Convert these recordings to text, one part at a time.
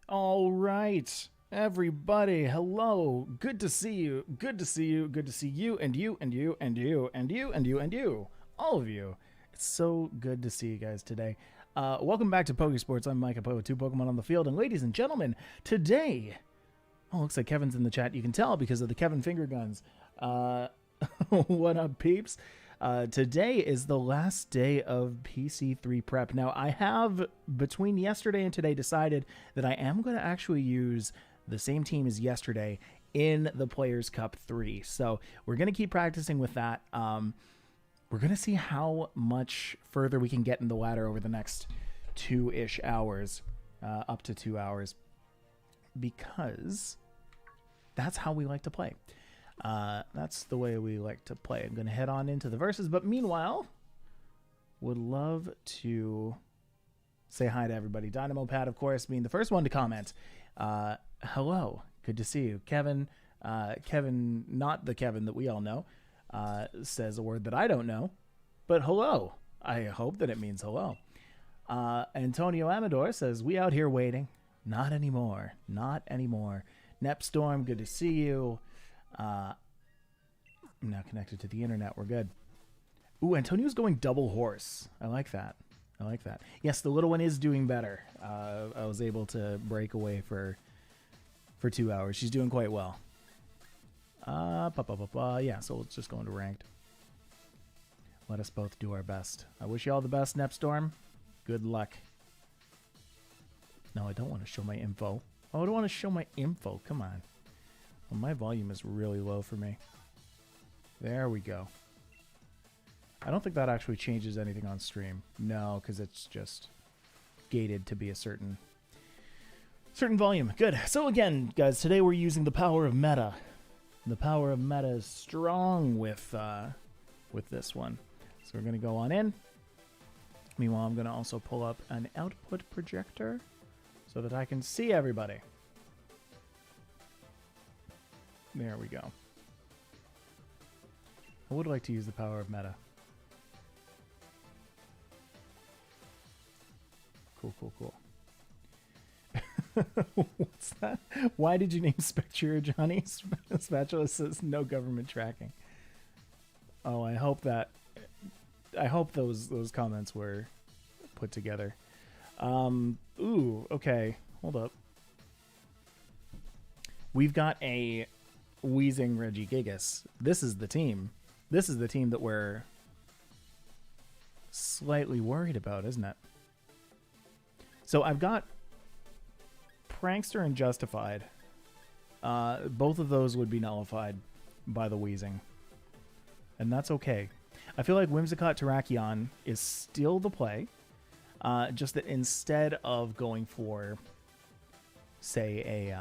All right, everybody, hello. Good to see you. Good to see you. Good to see you and you and you and you and you and you and you. All of you. It's so good to see you guys today. Welcome back to Pokésports. I'm Micah Poe, 2 Pokemon on the field. And ladies and gentlemen, today... Oh, looks like Kevin's in the chat. You can tell because of the Kevin finger guns. What up, peeps? Today is the last day of PC3 prep. Now, I have, between yesterday and today, decided that I am going to actually use the same team as yesterday in the Players' Cup 3. So we're going to keep practicing with that. We're going to see how much further we can get in the ladder over the next 2-ish hours, up to 2 hours, because that's how we like to play. That's the way we like to play. I'm going to head on into the verses, but meanwhile, would love to say hi to everybody. Dynamo Pad, of course, being the first one to comment. Hello, good to see you. Kevin, Kevin, not the Kevin that we all know, says a word that I don't know, but hello. I hope that it means hello. Antonio Amador says, we out here waiting. Not anymore. Not anymore. Nepstorm, good to see you. I'm now connected to the internet. We're good. Ooh, Antonio's going double horse. I like that. I like that. Yes, the little one is doing better. I was able to break away for 2 hours. She's doing quite well. Yeah, so let's just go into ranked. Let us both do our best. I wish you all the best, Nepstorm. Good luck. No, I don't want to show my info. Oh, I don't want to show my info. Come on. Well, my volume is really low for me. There we go. I don't think that actually changes anything on stream. No, because it's just gated to be a certain volume. Good. So again, guys, today we're using the power of meta. The power of meta is strong with this one. So we're going to go on in. Meanwhile, I'm going to also pull up an output projector so that I can see everybody. There we go. I would like to use the power of meta. Cool, cool, cool. What's that? Why did you name Spectrier Johnny? Spatula says no government tracking. Oh, I hope those comments were put together. Ooh, okay. Hold up. We've got a wheezing Regigigas. This is the team. This is the team that we're slightly worried about, isn't it? So I've got Prankster and Justified. Both of those would be nullified by the wheezing. And that's okay. I feel like Whimsicott Terrakion is still the play. Just that instead of going for, say,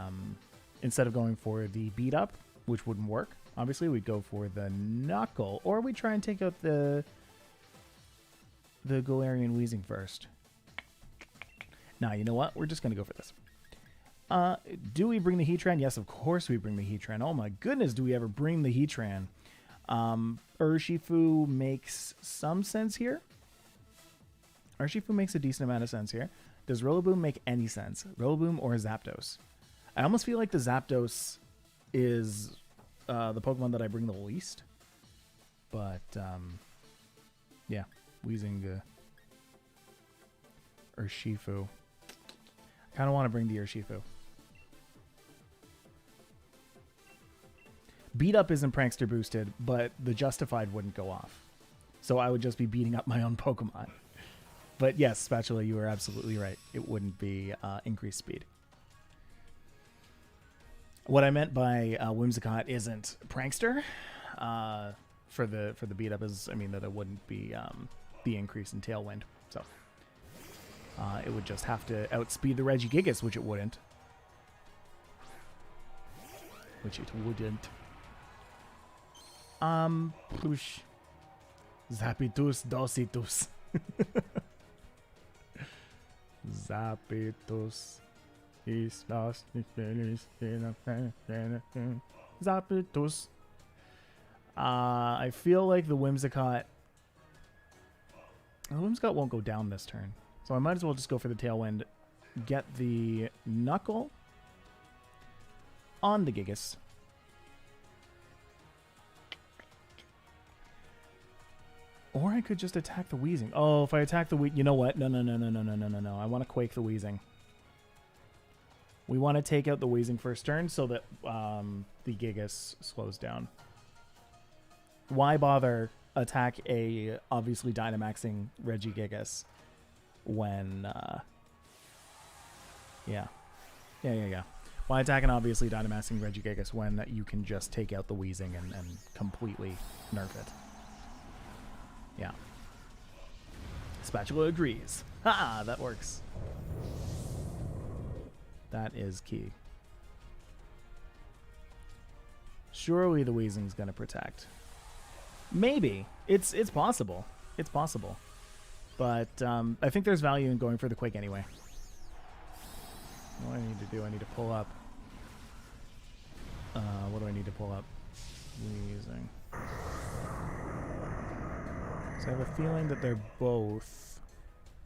instead of going for the beat up, which wouldn't work, obviously we'd go for the Knuckle, or we'd try and take out the Galarian Wheezing first. Nah, you know what? We're just going to go for this. Do we bring the Heatran? Yes, of course we bring the Heatran. Oh my goodness, do we ever bring the Heatran? Urshifu makes some sense here. Urshifu makes a decent amount of sense here. Does Rillaboom make any sense? Rillaboom or Zapdos? I almost feel like the Zapdos is the Pokemon that I bring the least. But, yeah. Wheezing Urshifu. I kind of want to bring the Urshifu. Beat Up isn't Prankster boosted, but the Justified wouldn't go off. So I would just be beating up my own Pokemon. But yes, Spatula, you are absolutely right. It wouldn't be increased speed. What I meant by Whimsicott isn't Prankster. For the beat up is, I mean, that it wouldn't be the increase in Tailwind. So it would just have to outspeed the Regigigas, which it wouldn't. Push. Zapitus dositus. Zapitus. He's lost his feelings in a Zapitus. I feel like the Whimsicott won't go down this turn. So I might as well just go for the Tailwind get the Knuckle on the Gigas. Or I could just attack the Wheezing. Oh, if I attack the you know what? No. I want to Quake the Wheezing. We want to take out the Wheezing first turn so that the Gigas slows down. Why bother attack a obviously Dynamaxing Regigigas when... Yeah. Why attack an obviously Dynamaxing Regigigas when you can just take out the Wheezing and completely nerf it? Yeah. Spatula agrees. Ha! That works. That is key. Surely the Wheezing's going to protect. Maybe. It's possible. It's possible. But I think there's value in going for the Quake anyway. What do I need to do? I need to pull up. What do I need to pull up? Wheezing. So I have a feeling that they're both,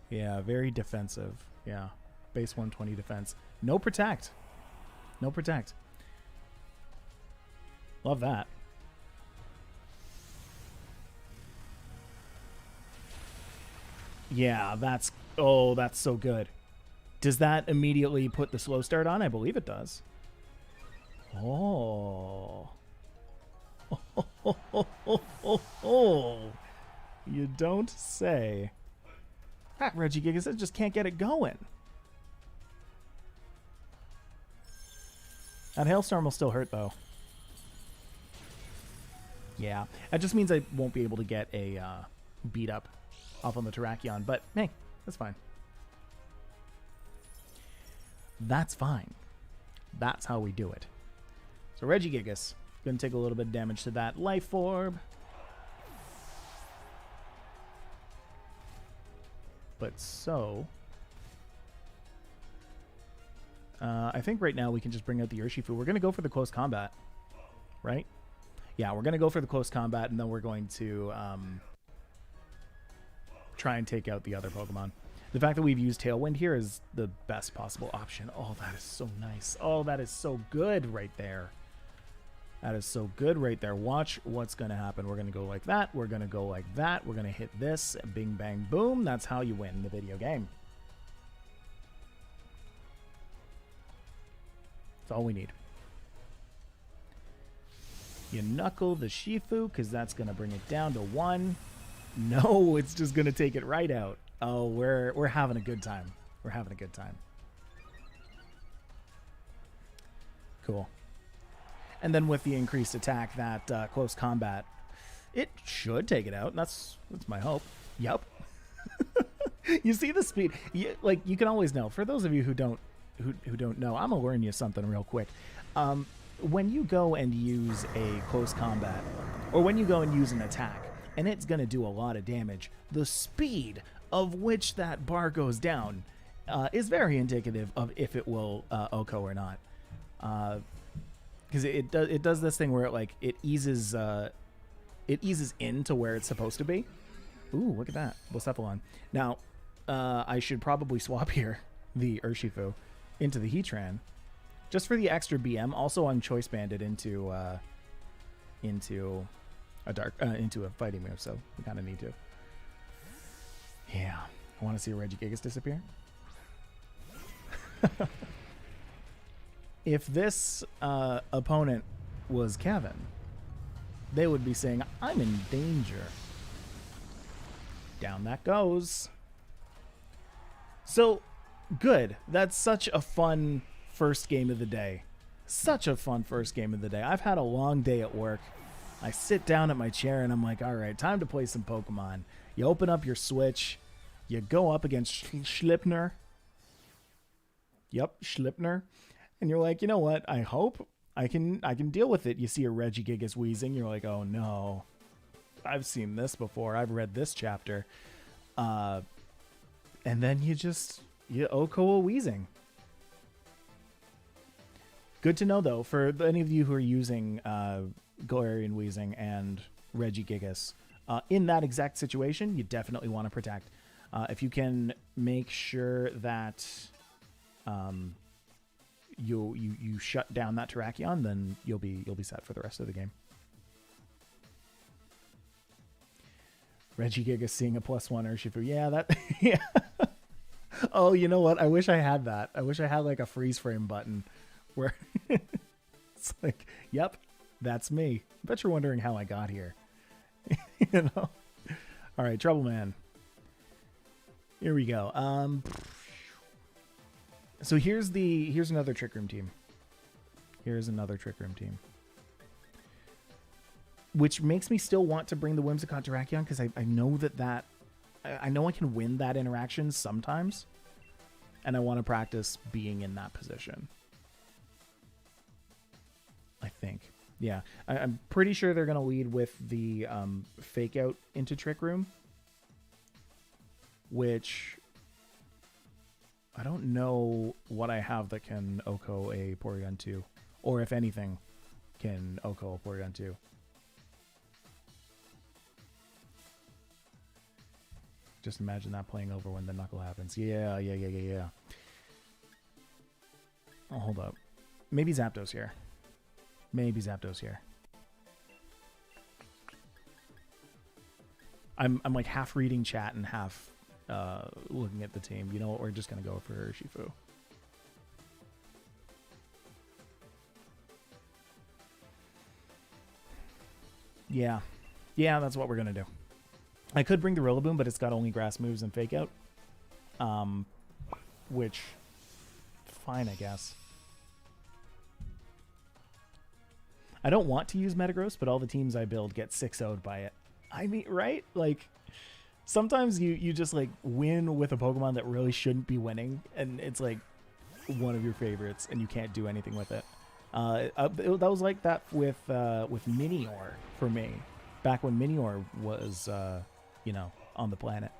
yeah, very defensive. Yeah, base 120 defense. No protect. No protect. Love that. Yeah, that's so good. Does that immediately put the slow start on? I believe it does. Oh. You don't say. That Regigigas just can't get it going. That Hailstorm will still hurt, though. Yeah. That just means I won't be able to get a beat up off on the Terrakion, but hey, that's fine. That's fine. That's how we do it. So Regigigas, going to take a little bit of damage to that Life Orb. But so... I think right now we can just bring out the Urshifu. We're going to go for the close combat, right? Yeah, we're going to go for the close combat, and then we're going to try and take out the other Pokemon. The fact that we've used Tailwind here is the best possible option. Oh, that is so nice. Oh, that is so good right there. That is so good right there. Watch what's going to happen. We're going to go like that. We're going to go like that. We're going to hit this. Bing, bang, boom. That's how you win the video game. That's all we need. You knuckle the Shifu because that's going to bring it down to 1. No, it's just going to take it right out. Oh, we're having a good time. We're having a good time. Cool. And then with the increased attack, that close combat, it should take it out. That's my hope. Yup. You see the speed. Like, you can always know. For those of you who don't know, I'm gonna learn you something real quick. When you go and use a close combat, or when you go and use an attack, and it's gonna do a lot of damage, the speed of which that bar goes down is very indicative of if it will OHKO or not. Because it does this thing where it eases into where it's supposed to be. Ooh, look at that, Blacephalon. Now, I should probably swap here the Urshifu into the Heatran, just for the extra BM. Also, I'm choice banded into a fighting move, so we kind of need to. Yeah, I want to see a Regigigas disappear. If this opponent was Kevin, they would be saying, I'm in danger. Down that goes. So, good. That's such a fun first game of the day. Such a fun first game of the day. I've had a long day at work. I sit down at my chair and I'm like, all right, time to play some Pokemon. You open up your Switch. You go up against Schlipner. Yep, Schlipner. And you're like, you know what? I hope I can deal with it. You see a Regigigas wheezing. You're like, oh no. I've seen this before. I've read this chapter. And then you OHKO a wheezing. Good to know, though, for any of you who are using Galarian Wheezing and Regigigas, in that exact situation, you definitely want to protect. If you can make sure that you shut down that Terrakion, then you'll be set for the rest of the game. Regigigas seeing a +1 Urshifu. Yeah, that yeah. Oh, you know what? I wish I had that. I wish I had like a freeze frame button where it's like, yep, that's me. I bet you're wondering how I got here. You know? All right, Trouble Man. Here we go. So here's another Trick Room team. Here's another Trick Room team. Which makes me still want to bring the Whimsicott Terrakion, because I know that I know I can win that interaction sometimes. And I want to practice being in that position. I think. Yeah. I'm pretty sure they're going to lead with the fake out into Trick Room. Which I don't know what I have that can Oko a Porygon 2. Or if anything can Oko a Porygon 2. Just imagine that playing over when the knuckle happens. Yeah. Oh, hold up. Maybe Zapdos here. Maybe Zapdos here. I'm like half reading chat and half looking at the team. You know what? We're just going to go for Urshifu. Yeah. Yeah, that's what we're going to do. I could bring the Rillaboom, but it's got only grass moves and fake out. Which, fine, I guess. I don't want to use Metagross, but all the teams I build get 6-0'd by it. I mean, right? Like, sometimes you just, like, win with a Pokemon that really shouldn't be winning, and it's, like, one of your favorites, and you can't do anything with it. That was like that with Minior for me. Back when Minior was... you know, on the planet.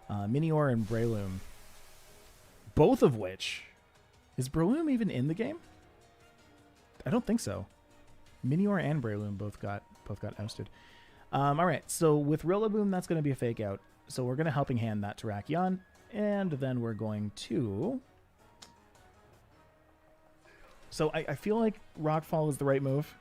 Minior and Breloom. Both of which... Is Breloom even in the game? I don't think so. Minior and Breloom both got ousted. Alright, so with Rillaboom, that's going to be a fake out. So we're going to Helping Hand that Terrakion. And then we're going to... So I feel like Rockfall is the right move.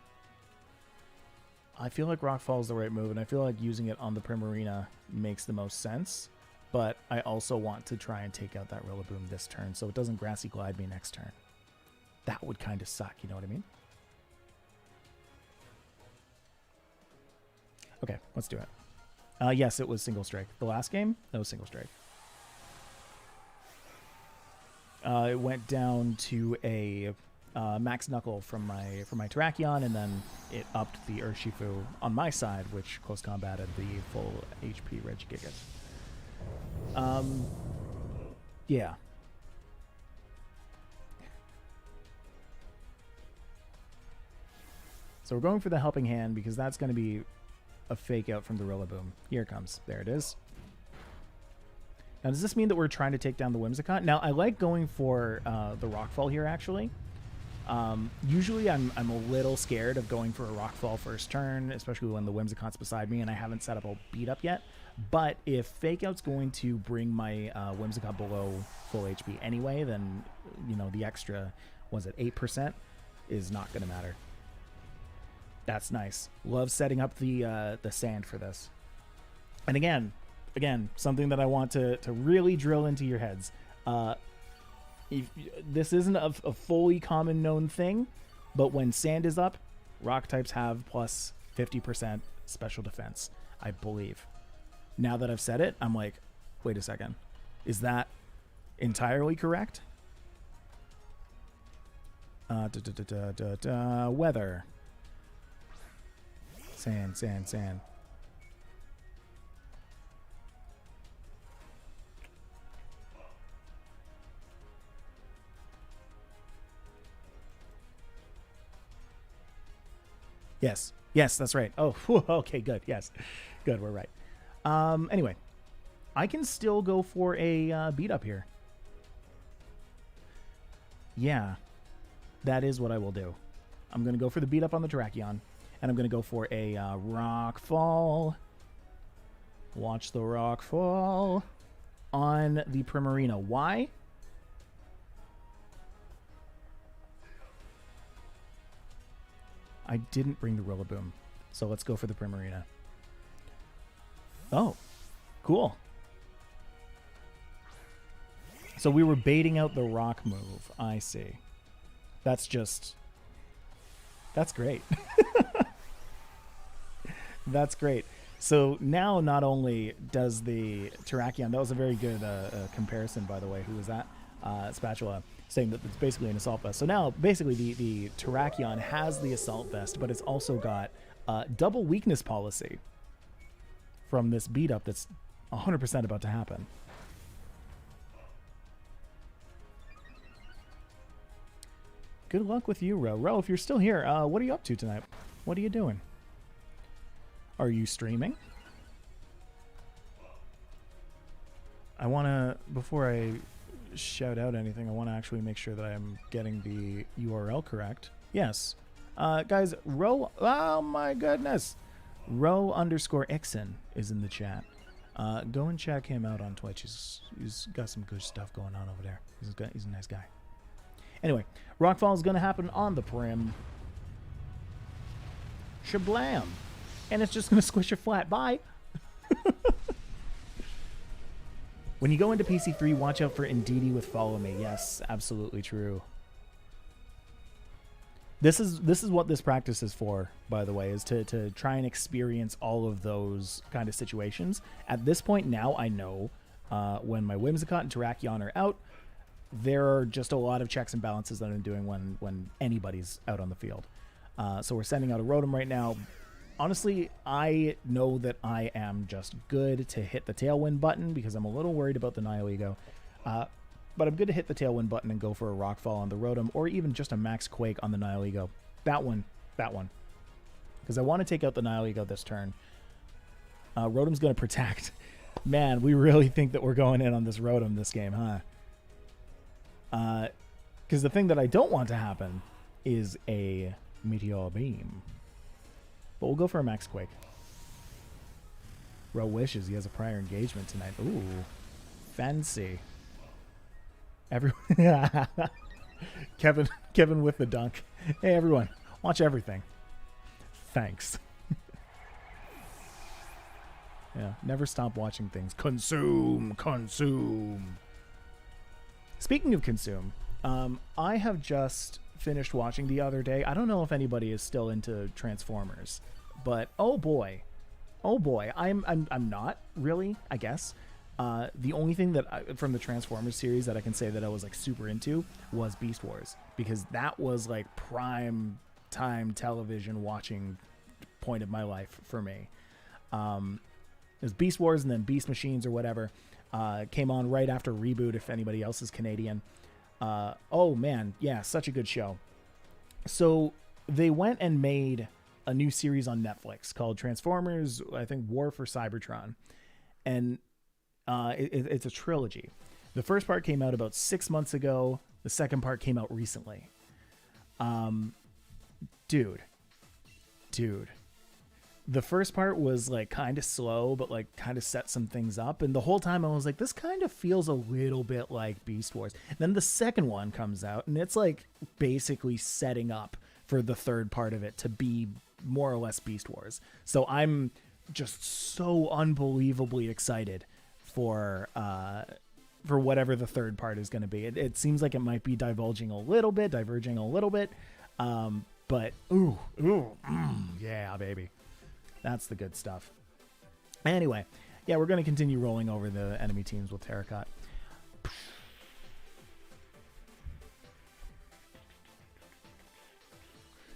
I feel like Rockfall is the right move, and I feel like using it on the Primarina makes the most sense. But I also want to try and take out that Rillaboom this turn, so it doesn't Grassy Glide me next turn. That would kind of suck, you know what I mean? Okay, let's do it. Yes, it was Single Strike. The last game, that was Single Strike. It went down to a... Max Knuckle from my Terrakion, and then it upped the Urshifu on my side, which close combated the full HP Regigigas. Yeah. So we're going for the Helping Hand because that's going to be a fake out from the Rillaboom. Here it comes. There it is. Now, does this mean that we're trying to take down the Whimsicott? Now, I like going for the Rockfall here, actually. Usually I'm a little scared of going for a Rockfall first turn, especially when the Whimsicott's beside me and I haven't set up a beat up yet. But if Fake Out's going to bring my Whimsicott below full HP anyway, then, you know, the extra, was it 8%, is not going to matter. That's nice. Love setting up the sand for this. And again, something that I want to really drill into your heads. This isn't a fully common known thing, but when sand is up, rock types have plus 50% special defense, I believe. Now that I've said it, I'm like, wait a second. Is that entirely correct? Weather. Sand. Yes, that's right. Oh, okay, good. Yes, good. We're right. Anyway, I can still go for a beat up here. Yeah, that is what I will do. I'm going to go for the beat up on the Terrakion, and I'm going to go for a Rockfall. Watch the Rockfall on the Primarina. Why? I didn't bring the Rillaboom. So let's go for the Primarina. Oh, cool. So we were baiting out the rock move. I see. That's great. That's great. So now not only does the Terrakion, that was a very good comparison, by the way. Who was that? Spatula, saying that it's basically an Assault Vest. So now basically the Terrakion has the Assault Vest, but it's also got double weakness policy from this beat up that's 100% about to happen. Good luck with you, Ro. Ro, if you're still here, what are you up to tonight? What are you doing? Are you streaming? I want to, before I shout out anything, I want to actually make sure that I'm getting the URL correct. Yes. Guys, Ro, oh my goodness. Ro_Ixon is in the chat. Go and check him out on Twitch. He's got some good stuff going on over there. He's a nice guy. Anyway, Rockfall is going to happen on the Prim. Shablam. And it's just going to squish it flat. Bye. When you go into PC3, watch out for Indeedee with Follow Me. Yes, absolutely true. This is what this practice is for, by the way, is to try and experience all of those kind of situations. At this point now, I know when my Whimsicott and Terrakion are out, there are just a lot of checks and balances that I'm doing when anybody's out on the field. So we're sending out a Rotom right now. Honestly, I know that I am just good to hit the Tailwind button because I'm a little worried about the Nihilego. But I'm good to hit the Tailwind button and go for a Rockfall on the Rotom, or even just a Max Quake on the Nihilego. That one. Because I want to take out the Nihilego this turn. Rotom's going to protect. Man, we really think that we're going in on this Rotom this game, huh? Because the thing that I don't want to happen is a Meteor Beam. But we'll go for a Max Quake. Ro wishes he has a prior engagement tonight. Ooh, fancy. Everyone, Kevin with the dunk. Hey everyone, watch everything. Thanks. Yeah, never stop watching things. Consume. Speaking of consume, I have just finished watching the other day. I don't know if anybody is still into Transformers, but oh boy, I'm not really, I guess. The only thing that from the Transformers series that I can say that I was like super into was Beast Wars, because that was like prime time television watching point of my life for me. It was Beast Wars, and then Beast Machines or whatever came on right after Reboot, if anybody else is Canadian. Oh man, yeah, such a good show. So they went and made a new series on Netflix called Transformers, I think War for Cybertron. And it's a trilogy. The first part came out about 6 months ago. The second part came out recently. Dude. The first part was like kind of slow, but like kind of set some things up. And the whole time I was like, this kind of feels a little bit like Beast Wars. And then the second one comes out and it's like basically setting up for the third part of it to be more or less Beast Wars. So I'm just so unbelievably excited for whatever the third part is going to be. It seems like it might be diverging a little bit, but yeah, baby. That's the good stuff. Anyway, yeah, we're going to continue rolling over the enemy teams with Terracotta.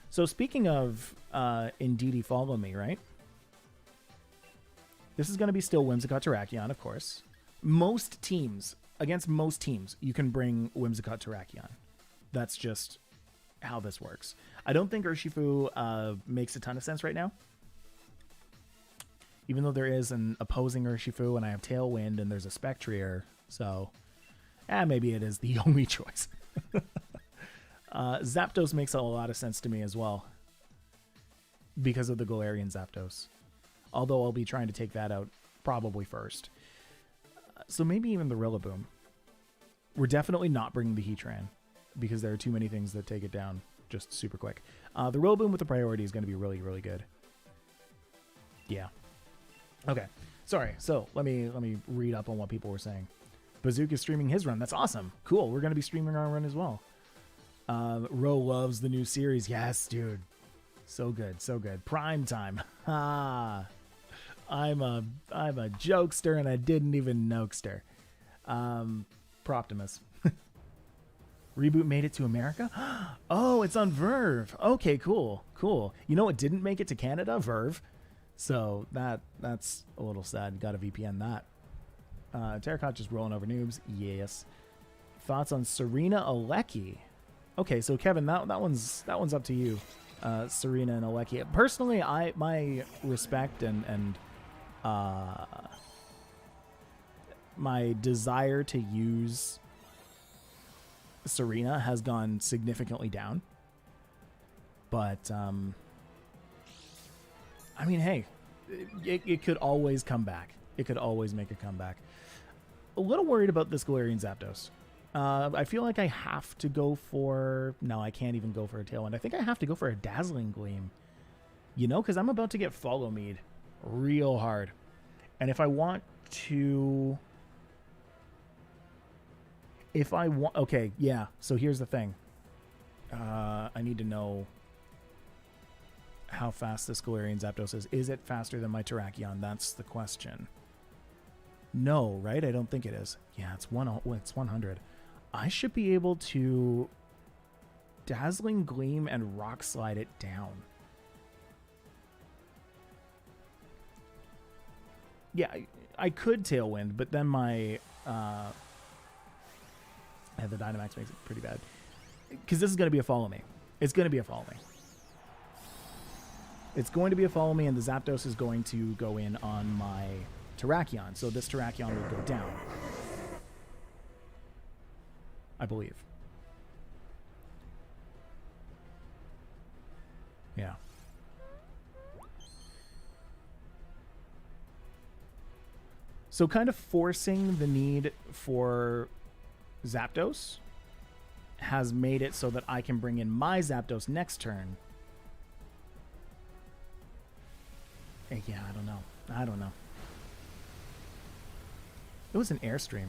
So speaking of Indeedee Follow Me, right? This is going to be still Whimsicott Terrakion, of course. Against most teams, you can bring Whimsicott Terrakion. That's just how this works. I don't think Urshifu makes a ton of sense right now. Even though there is an opposing Urshifu and I have Tailwind and there's a Spectrier. So, maybe it is the only choice. Zapdos makes a lot of sense to me as well. Because of the Galarian Zapdos. Although I'll be trying to take that out probably first. So maybe even the Rillaboom. We're definitely not bringing the Heatran. Because there are too many things that take it down just super quick. The Rillaboom with the priority is going to be really, really good. Yeah. Okay. Sorry. So let me read up on what people were saying. Bazooka is streaming his run. That's awesome. Cool. We're going to be streaming our run as well. Ro loves the new series. Yes, dude. So good. So good. Prime time. Ha. I'm a jokester and I didn't even nokester. Proptimus. Reboot made it to America? Oh, it's on Verve. Okay, cool. Cool. You know what didn't make it to Canada? Verve. So that's a little sad. Got a VPN that. Terracotta just rolling over noobs. Yes. Thoughts on Serena Alecki? Okay, so Kevin, that one's up to you. Serena and Alecki. Personally, my respect and my desire to use Serena has gone significantly down. But I mean, hey, it could always come back. It could always make a comeback. A little worried about this Galarian Zapdos. I feel like I have to go for... No, I can't even go for a Tailwind. I think I have to go for a Dazzling Gleam. You know, because I'm about to get Follow Mead real hard. And if I want to... Okay, yeah. So here's the thing. I need to know how fast this Galarian Zapdos is. Is it faster than my Terrakion? That's the question. No, right? I don't think it is. Yeah, it's 100. I should be able to Dazzling Gleam and Rock Slide it down. Yeah, I could Tailwind, but then my... the Dynamax makes it pretty bad. Because this is going to be a Follow Me. It's going to be a Follow Me. It's going to be a Follow Me, and the Zapdos is going to go in on my Terrakion. So this Terrakion will go down. I believe. Yeah. So kind of forcing the need for Zapdos has made it so that I can bring in my Zapdos next turn. Yeah, I don't know. It was an Airstream.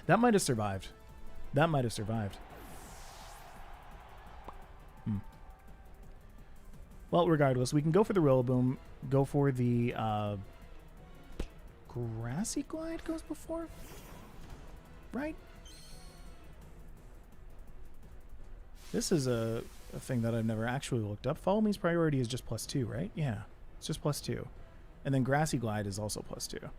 That might have survived. Well, regardless, we can go for the Rillaboom. Go for the Grassy Glide goes before? Right? This is a thing that I've never actually looked up. Follow Me's priority is just +2, right? Yeah, it's just +2. And then Grassy Glide is also +2.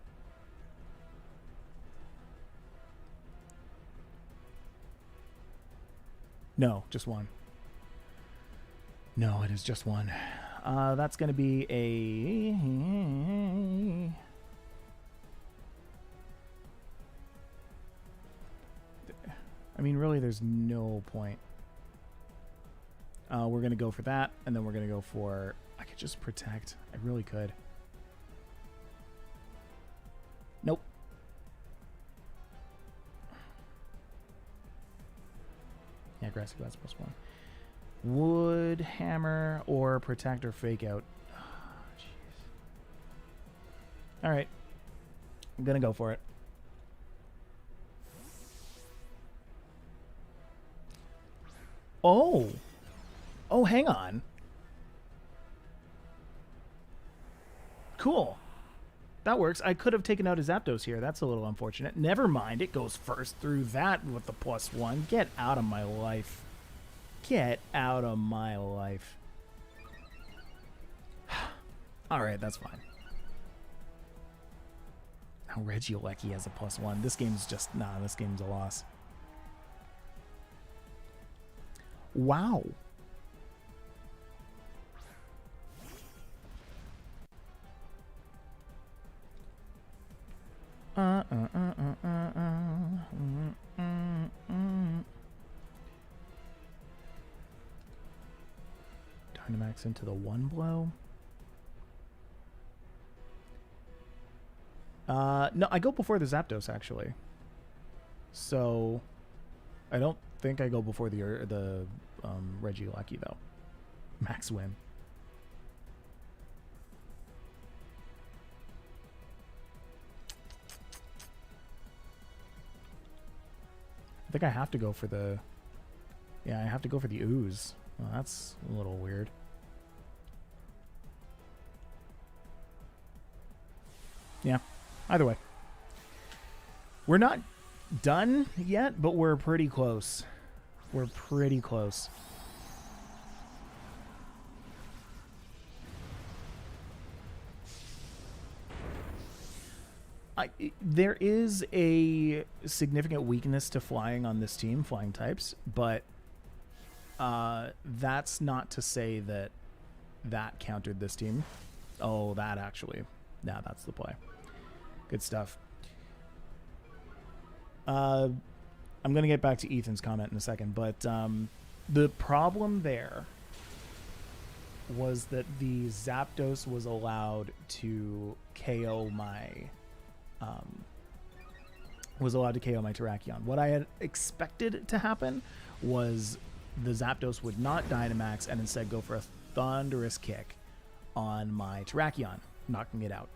No, just one. No, it is just one. That's going to be a... I mean, really, there's no point. We're going to go for that, and then we're going to go for... I could just Protect. I really could. Nope. Yeah, Grassy Glide's +1. Wood, Hammer, or Protect or Fake Out. Oh, jeez. All right. I'm going to go for it. Oh. Oh, hang on. Cool. That works. I could have taken out a Zapdos here. That's a little unfortunate. Never mind. It goes first through that with the +1. Get out of my life. Get out of my life. All right, that's fine. Now Regieleki has a +1. This game's just... Nah, this game's a loss. Wow. Dynamax into the 1-blow. No, I go before the Zapdos, actually. So I don't think I go before the Reggie Lucky though. Max win. I think I have to go for the... Yeah, I have to go for the ooze. Well, that's a little weird. Yeah, either way. We're not done yet, but we're pretty close. We're pretty close. There is a significant weakness to flying on this team, flying types, but that's not to say that that countered this team. Oh, that actually. Yeah, that's the play. Good stuff. I'm going to get back to Ethan's comment in a second, but the problem there was that the Zapdos was allowed to KO my... Terrakion. What I had expected to happen was the Zapdos would not Dynamax and instead go for a thunderous kick on my Terrakion, knocking it out.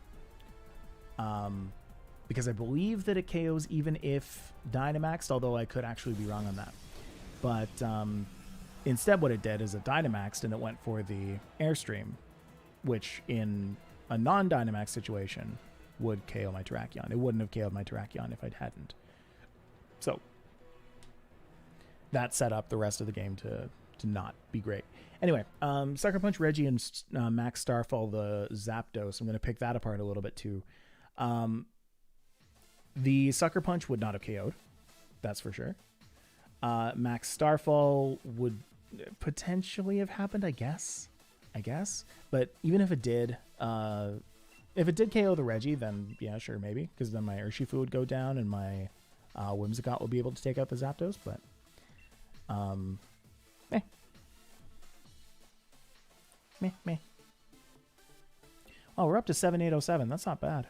Because I believe that it KOs even if Dynamaxed, although I could actually be wrong on that. But instead what it did is it Dynamaxed and it went for the Airstream, which in a non-Dynamax situation would KO my Terrakion. It wouldn't have KO'd my Terrakion if I hadn't. So that set up the rest of the game to not be great. Anyway, Sucker Punch Reggie and Max Starfall the Zapdos. I'm going to pick that apart a little bit too. The Sucker Punch would not have KO'd. That's for sure. Max Starfall would potentially have happened, I guess. But even if it did KO the Reggie, then yeah, sure, maybe. Because then my Urshifu would go down and my Whimsicott would be able to take out the Zapdos. But, meh. Oh, we're up to 7807. That's not bad.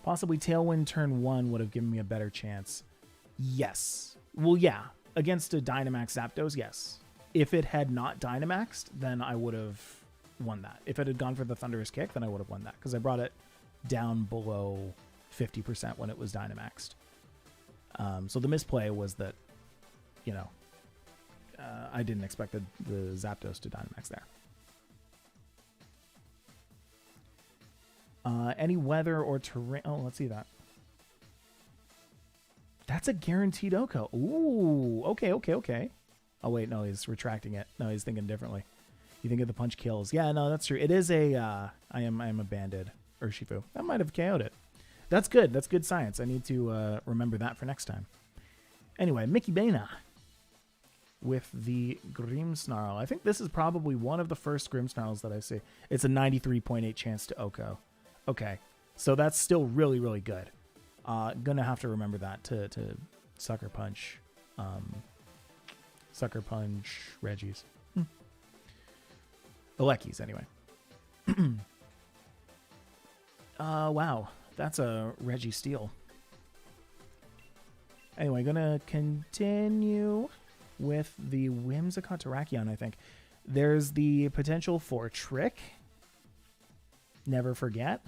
Possibly Tailwind turn 1 would have given me a better chance. Yes. Well, yeah. Against a Dynamax Zapdos, yes. If it had not Dynamaxed, then I would have won that. If it had gone for the Thunderous Kick, then I would have won that. Because I brought it down below 50% when it was Dynamaxed. So the misplay was that, you know, I didn't expect the Zapdos to Dynamax there. Any weather or terrain... Oh, let's see that. That's a guaranteed OHKO. Ooh, okay. Oh, wait, no, he's retracting it. No, he's thinking differently. You think of the punch kills. Yeah, no, that's true. It is a... I am a banded Urshifu. That might have KO'd it. That's good. That's good science. I need to remember that for next time. Anyway, Mickey Bana with the Grimmsnarl. I think this is probably one of the first Grimmsnarls that I see. It's a 93.8 chance to OHKO. Okay, so that's still really, really good. Gonna have to remember that to Sucker Punch. Sucker Punch Reggies. Aleckies, anyway. Wow, that's a Reggie steal. Anyway, gonna continue with the Whimsicott Terrakion, I think. There's the potential for Trick. Never forget.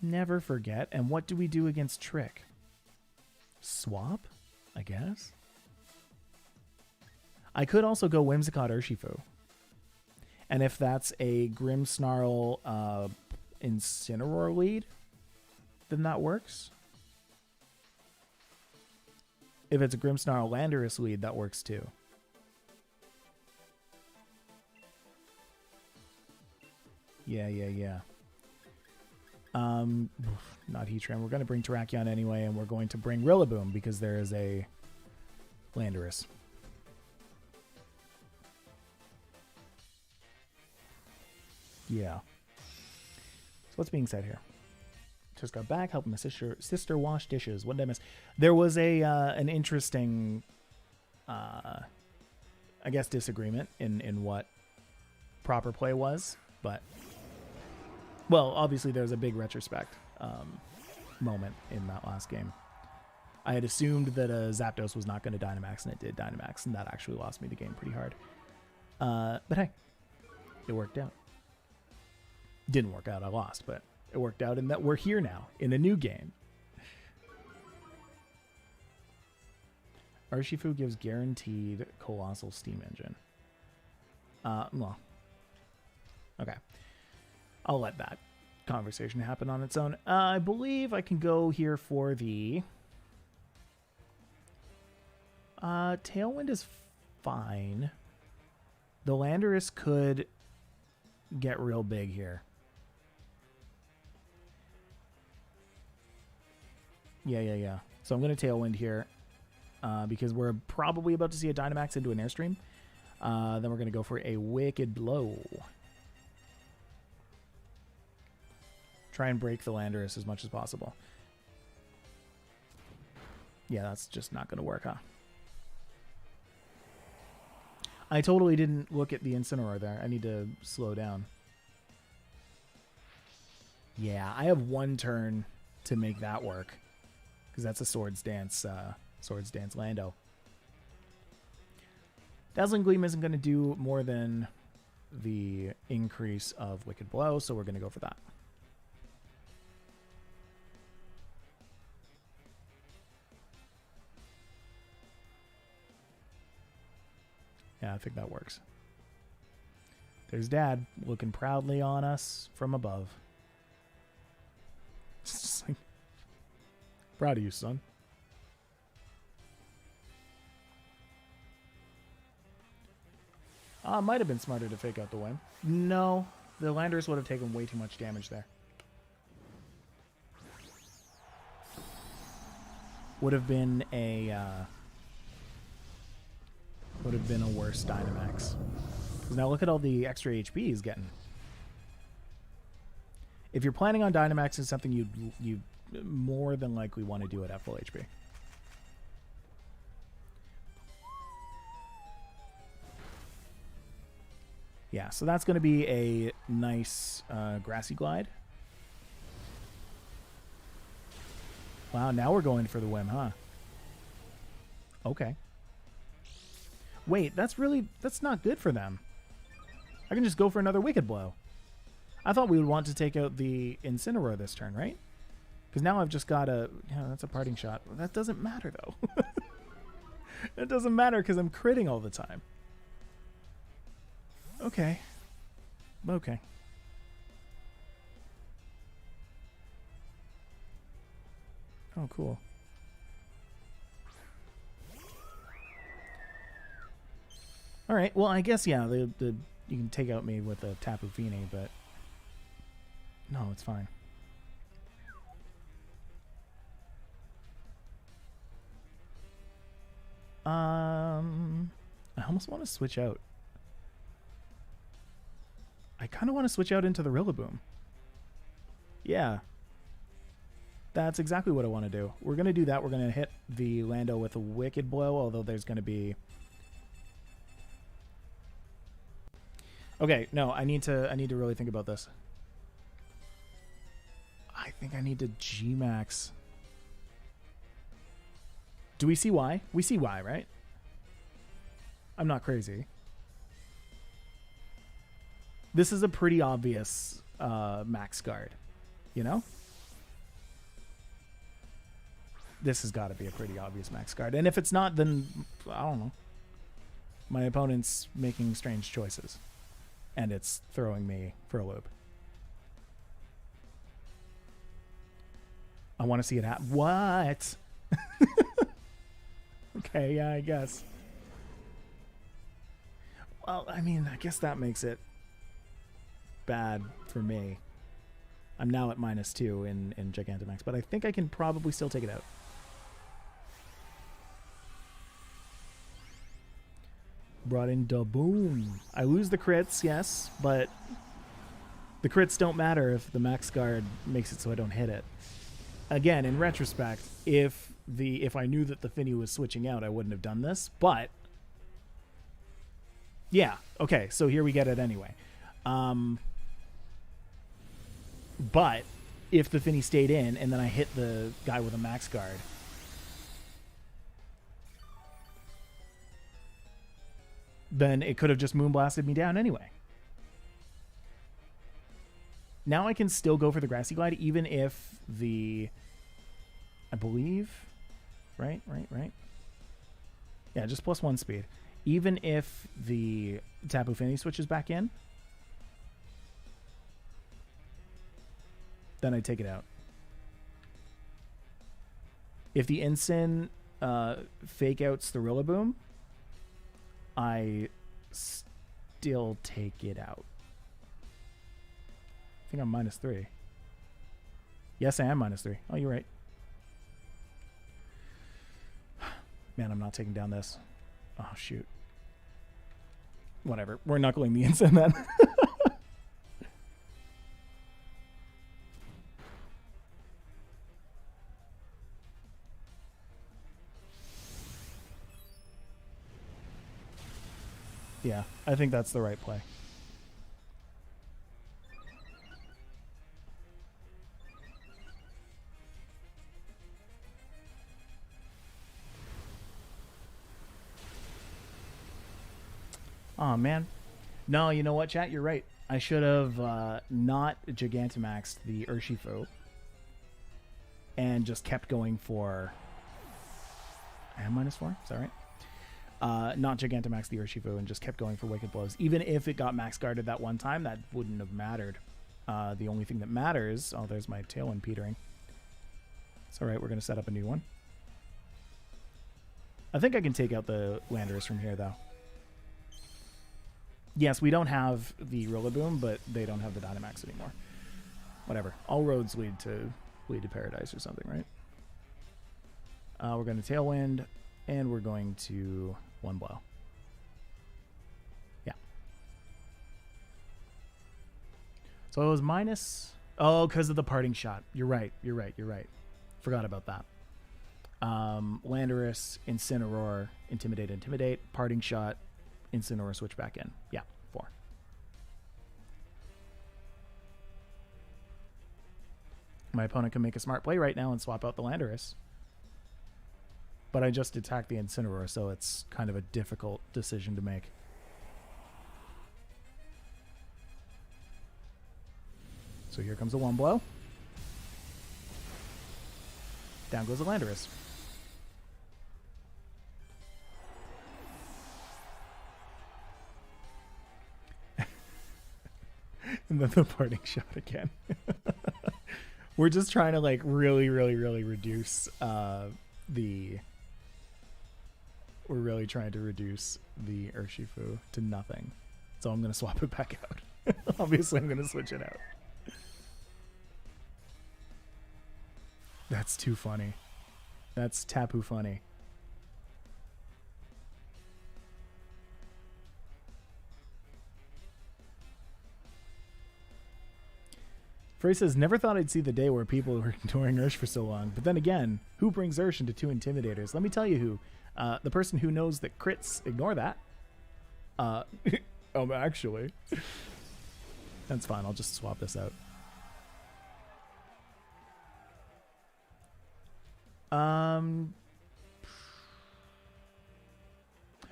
Never forget. And what do we do against Trick? Swap, I guess. I could also go Whimsicott Urshifu. And if that's a Grimmsnarl Incineroar lead, then that works. If it's a Grimmsnarl Landorus lead, that works too. Yeah. Not Heatran. We're going to bring Terrakion anyway, and we're going to bring Rillaboom because there is a Landorus. Yeah. So what's being said here? Just got back, helping my sister wash dishes. What did I miss? There was an interesting, I guess, disagreement in what proper play was, but well, obviously there's a big retrospect. moment in that last game. I had assumed that a Zapdos was not going to Dynamax, and it did Dynamax, and that actually lost me the game pretty hard. But hey, it worked out. Didn't work out, I lost, but it worked out in that we're here now in a new game. Urshifu gives guaranteed colossal steam engine. Well, okay. I'll let that conversation happen on its own. I believe I can go here for the... Tailwind is fine. The Landorus could get real big here. Yeah. So I'm going to Tailwind here because we're probably about to see a Dynamax into an Airstream. Then we're going to go for a Wicked Blow. Try and break the Landorus as much as possible. Yeah, that's just not going to work, huh? I totally didn't look at the Incineroar there. I need to slow down. Yeah, I have one turn to make that work. Because that's a Swords Dance Lando. Dazzling Gleam isn't going to do more than the increase of Wicked Blow, so we're going to go for that. Yeah, I think that works. There's Dad looking proudly on us from above. It's just like, proud of you, son. Might have been smarter to fake out the whim. No, the Landorus would have taken way too much damage there. Would have been a worse Dynamax. Because now look at all the extra HP he's getting. If you're planning on Dynamax, it's something you more than likely want to do it at full HP. Yeah, so that's going to be a nice Grassy Glide. Wow, now we're going for the whim, huh? Okay. Wait, that's not good for them. I can just go for another Wicked Blow. I thought we would want to take out the Incineroar this turn, right? Because now I've just got a... Yeah, that's a parting shot. That doesn't matter, though. It doesn't matter because I'm critting all the time. Okay. Okay. Oh, cool. All right. Well, I guess, yeah, you can take out me with a Tapu Fini, but no, it's fine. I almost want to switch out. I kind of want to switch out into the Rillaboom. Yeah. That's exactly what I want to do. We're going to do that. We're going to hit the Lando with a Wicked Blow, although there's going to be... Okay, no, I need to really think about this. I think I need to G-Max. Do we see why? We see why, right? I'm not crazy. This is a pretty obvious max guard, you know? This has got to be a pretty obvious max guard. And if it's not, then, I don't know. My opponent's making strange choices. And it's throwing me for a loop. I want to see it happen. What? Okay, yeah, I guess. Well, I mean, I guess that makes it bad for me. I'm now at -2 in Gigantamax, but I think I can probably still take it out. Brought in Daboom. I lose the crits, yes, but the crits don't matter if the max guard makes it so I don't hit it. Again, in retrospect, if I knew that the Finny was switching out, I wouldn't have done this, but yeah, okay, so here we get it anyway. But if the Finny stayed in and then I hit the guy with a max guard. Then it could have just moonblasted me down anyway. Now I can still go for the Grassy Glide even if the... I believe... Right. Yeah, just +1 speed. Even if the Tapu Fini switches back in, then I take it out. If the Ensign fake outs the Rillaboom, I still take it out. I think I'm -3. Yes, I am -3. Oh, you're right. Man, I'm not taking down this. Oh, shoot. Whatever. We're knuckling the Ensign then. Yeah, I think that's the right play. Oh, man. No, you know what, chat? You're right. I should have not Gigantamaxed the Urshifu and just kept going for... I am -4? Is that right? Not Gigantamax the Urshifu and just kept going for Wicked Blows. Even if it got max guarded that one time, that wouldn't have mattered. The only thing that matters... Oh, there's my Tailwind petering. It's alright, we're going to set up a new one. I think I can take out the Landorus from here, though. Yes, we don't have the Rillaboom, but they don't have the Dynamax anymore. Whatever. All roads lead to Paradise or something, right? We're going to Tailwind, and we're going to One Blow. Yeah. So it was minus... Oh, because of the parting shot. You're right. Forgot about that. Landorus, Incineroar, Intimidate, parting shot, Incineroar switch back in. Yeah, 4. My opponent can make a smart play right now and swap out the Landorus. But I just attacked the Incineroar, so it's kind of a difficult decision to make. So here comes a One Blow. Down goes the Landorus. And then the parting shot again. We're just trying to like really reduce the... We're really trying to reduce the Urshifu to nothing. So I'm going to swap it back out. Obviously, I'm going to switch it out. That's too funny. That's Tapu funny. Frey says, never thought I'd see the day where people were ignoring Ursh for so long. But then again, who brings Ursh into 2 Intimidators? Let me tell you who. The person who knows that crits ignore that. Actually. That's fine. I'll just swap this out.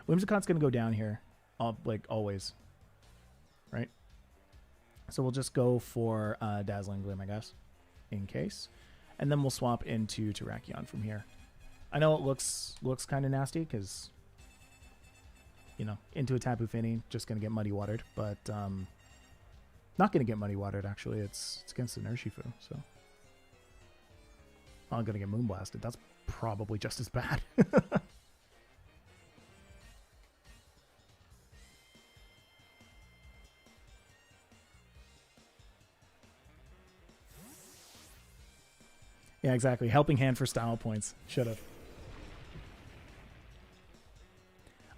Whimsicon's going to go down here. Like always. Right? So we'll just go for Dazzling Gleam, I guess. In case. And then we'll swap into Terrakion from here. I know it looks kind of nasty because, you know, into a Tapu Fini, just going to get muddy watered. But not going to get muddy watered, actually. It's against an Urshifu, so. I'm going to get moonblasted. That's probably just as bad. Yeah, exactly. Helping hand for style points. Should have.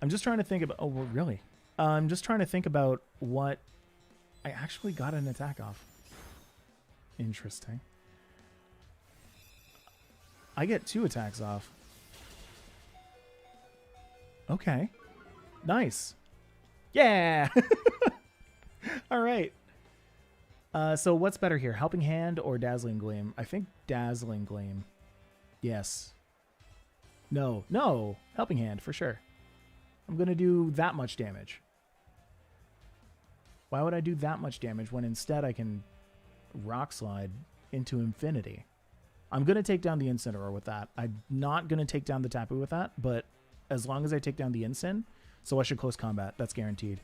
I'm just trying to think about... Oh, well, really? I'm just trying to think about what... I actually got an attack off. Interesting. I get 2 attacks off. Okay. Nice. Yeah! All right. So what's better here, Helping Hand or Dazzling Gleam? I think Dazzling Gleam. Yes. No, Helping Hand for sure. I'm going to do that much damage. Why would I do that much damage when instead I can Rock Slide into infinity? I'm going to take down the Incineroar with that. I'm not going to take down the Tapu with that, but as long as I take down the Incin, so I should close combat. That's guaranteed.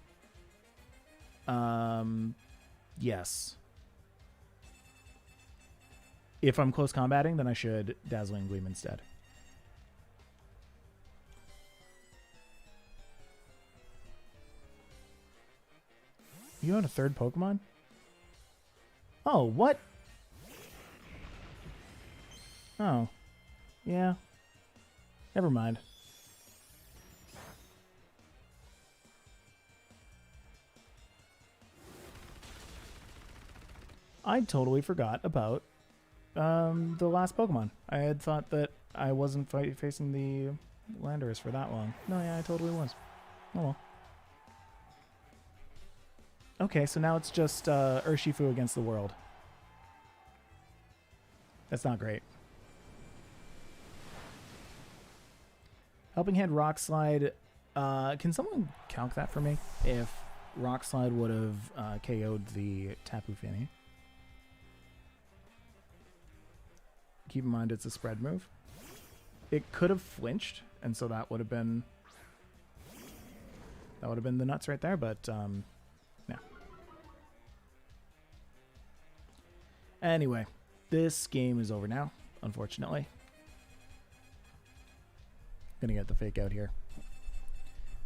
Yes. If I'm close combating, then I should Dazzling Gleam instead. You had a third Pokemon? Oh, what? Oh. Yeah. Never mind. I totally forgot about the last Pokemon. I had thought that I wasn't facing the Landorus for that long. No, yeah, I totally was. Oh well. Okay, so now it's just Urshifu against the world. That's not great. Helping Hand Rock Slide. Can someone calc that for me? If Rock Slide would have KO'd the Tapu Fini. Keep in mind it's a spread move. It could have flinched, and so that would have been the nuts right there, but yeah. Anyway, this game is over now, unfortunately. Gonna get the fake out here.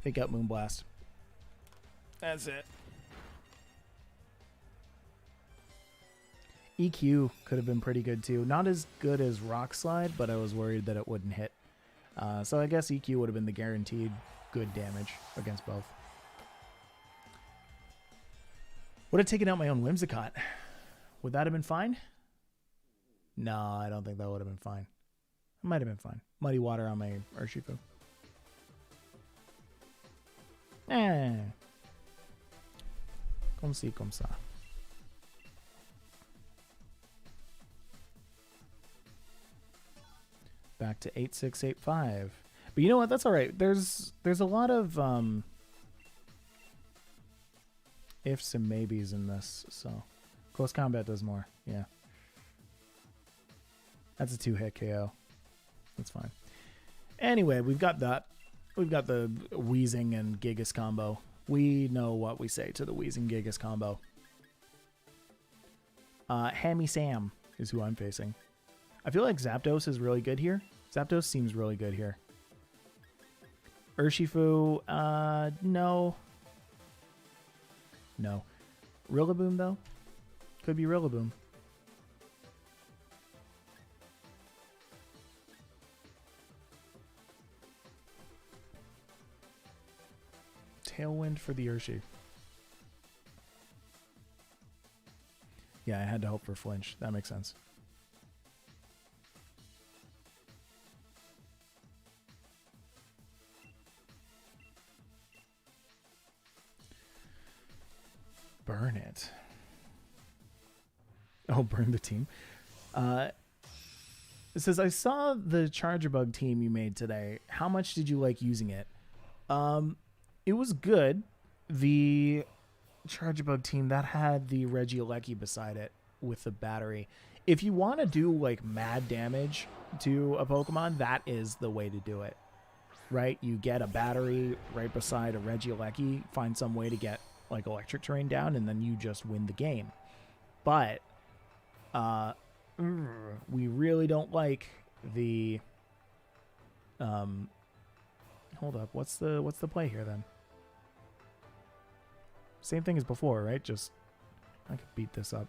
Fake out Moonblast. That's it. EQ could have been pretty good too. Not as good as Rock Slide, but I was worried that it wouldn't hit. So I guess EQ would have been the guaranteed good damage against both. Would have taken out my own Whimsicott. Would that have been fine? No, I don't think that would have been fine. It might have been fine. Muddy Water on my Urshifu. Comme ci, comme ça. Back to 8685. But you know what? That's all right. There's a lot of ifs and maybes in this, so close combat does more. Yeah. That's a 2-hit KO. That's fine. Anyway, we've got that. We've got the Wheezing and Gigas combo. We know what we say to the Wheezing Gigas combo. Hammy Sam is who I'm facing. I feel like Zapdos is really good here. Zapdos seems really good here. Urshifu, no. No. Rillaboom, though? Could be Rillaboom. Tailwind for the Urshifu. Yeah, I had to hope for flinch. That makes sense. Burn it. Oh, burn the team. It says, I saw the Charger Bug team you made today. How much did you like using it? It was good. The Charger Bug team that had the Regieleki beside it with the battery. If you want to do like mad damage to a Pokemon, that is the way to do it. Right? You get a battery right beside a Regieleki, find some way to get like electric terrain down, and then you just win the game. But we really don't like the hold up, what's the play here then? Same thing as before, right? Just I could beat this up.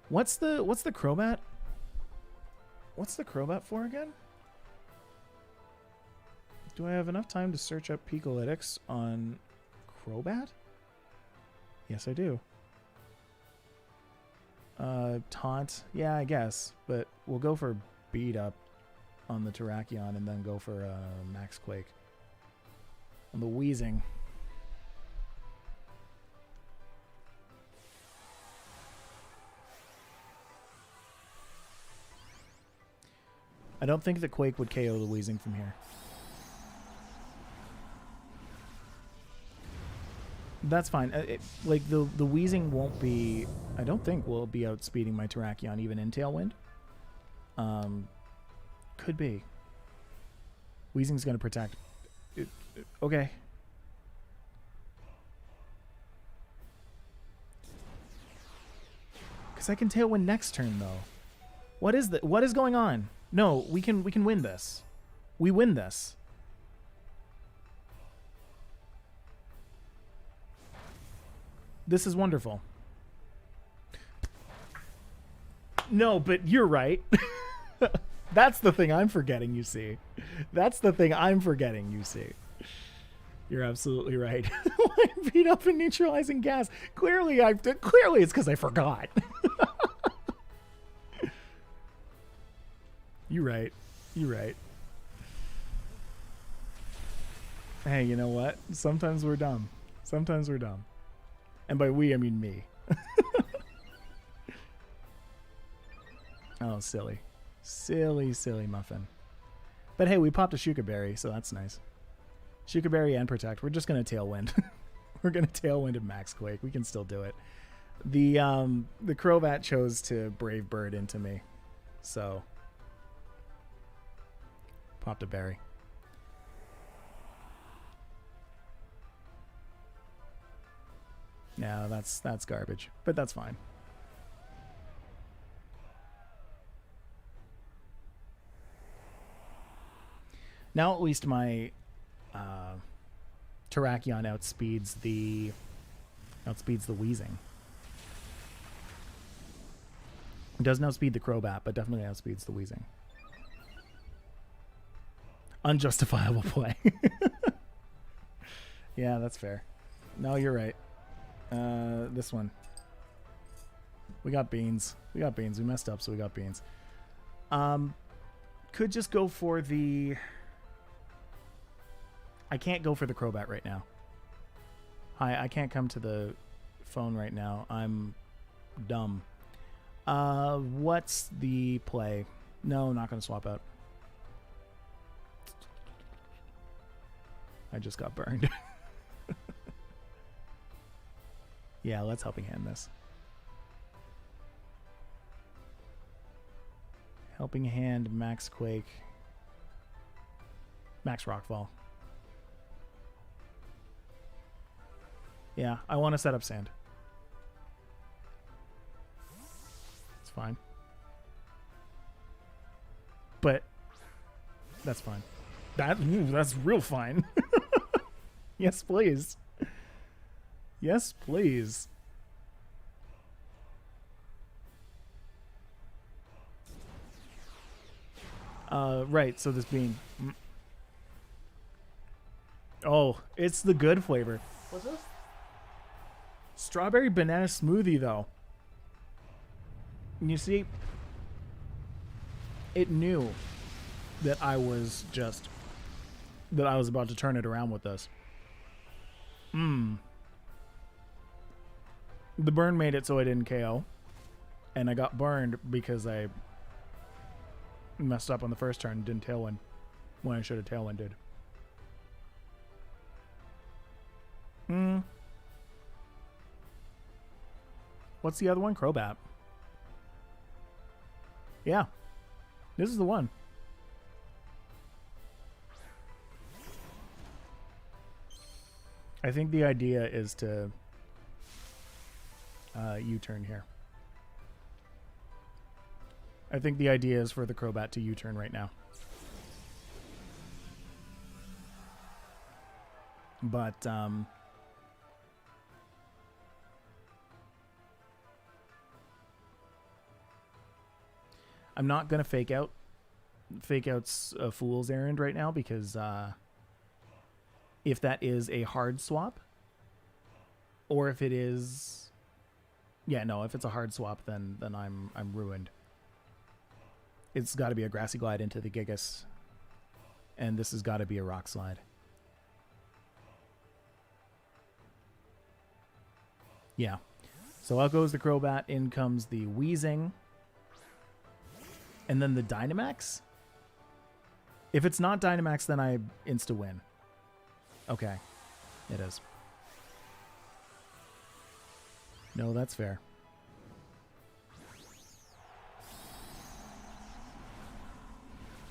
What's the Crobat? What's the Crobat for again? Do I have enough time to search up Picolytics on Crobat? Yes, I do. Taunt. Yeah, I guess. But we'll go for Beat Up on the Terrakion and then go for Max Quake. On the Wheezing. I don't think that Quake would KO the wheezing from here. That's fine. Like, the wheezing won't be... I don't think will be outspeeding my Terrakion even in Tailwind. Could be. Wheezing's going to protect. Okay. Because I can Tailwind next turn, though. What is that? What is going on? No, we can win this. We win this. This is wonderful. No, but you're right. That's the thing I'm forgetting, you see. That's the thing I'm forgetting, you see. You're absolutely right. Line beat up and neutralizing gas. Clearly it's because I forgot. You're right. You're right. Hey, you know what? Sometimes we're dumb. Sometimes we're dumb. And by we, I mean me. Oh, silly. Silly, silly muffin. But hey, we popped a Shuka Berry, so that's nice. Shuka Berry and Protect. We're just going to Tailwind. We're going to Tailwind and Max Quake. We can still do it. The Crobat chose to Brave Bird into me. So, popped a berry. No, that's garbage, but that's fine. Now at least my Terrakion outspeeds the wheezing. It doesn't outspeed the Crobat, but definitely outspeeds the wheezing. Unjustifiable play. Yeah, that's fair. No, you're right. This one. We got beans. We got beans. We messed up, so we got beans. Could just go for the... I can't go for the Crobat right now. Hi, I can't come to the phone right now. I'm dumb. What's the play? No, not going to swap out. I just got burned. Yeah, let's Helping Hand this. Helping Hand, Max Quake, Max Rockfall. Yeah, I want to set up Sand. It's fine. But that's fine. That's real fine. Yes, please. Yes, please. Right, so this bean. Oh, it's the good flavor. What's this? Strawberry banana smoothie, though. You see, it knew that I was about to turn it around with this. The burn made it so I didn't KO. And I got burned because I messed up on the first turn and didn't Tailwind when I should have Tailwinded. What's the other one? Crobat. Yeah. This is the one. I think the idea is to U-turn here. I think the idea is for the Crobat to U-turn right now. But I'm not gonna fake out's a fool's errand right now because if that is a hard swap, or if it is, yeah, no, if it's a hard swap, then I'm ruined. It's got to be a Grassy Glide into the Gigas, and this has got to be a Rock Slide. Yeah. So out goes the Crobat, in comes the Wheezing, and then the Dynamax. If it's not Dynamax, then I insta-win. Okay. It is. No, that's fair.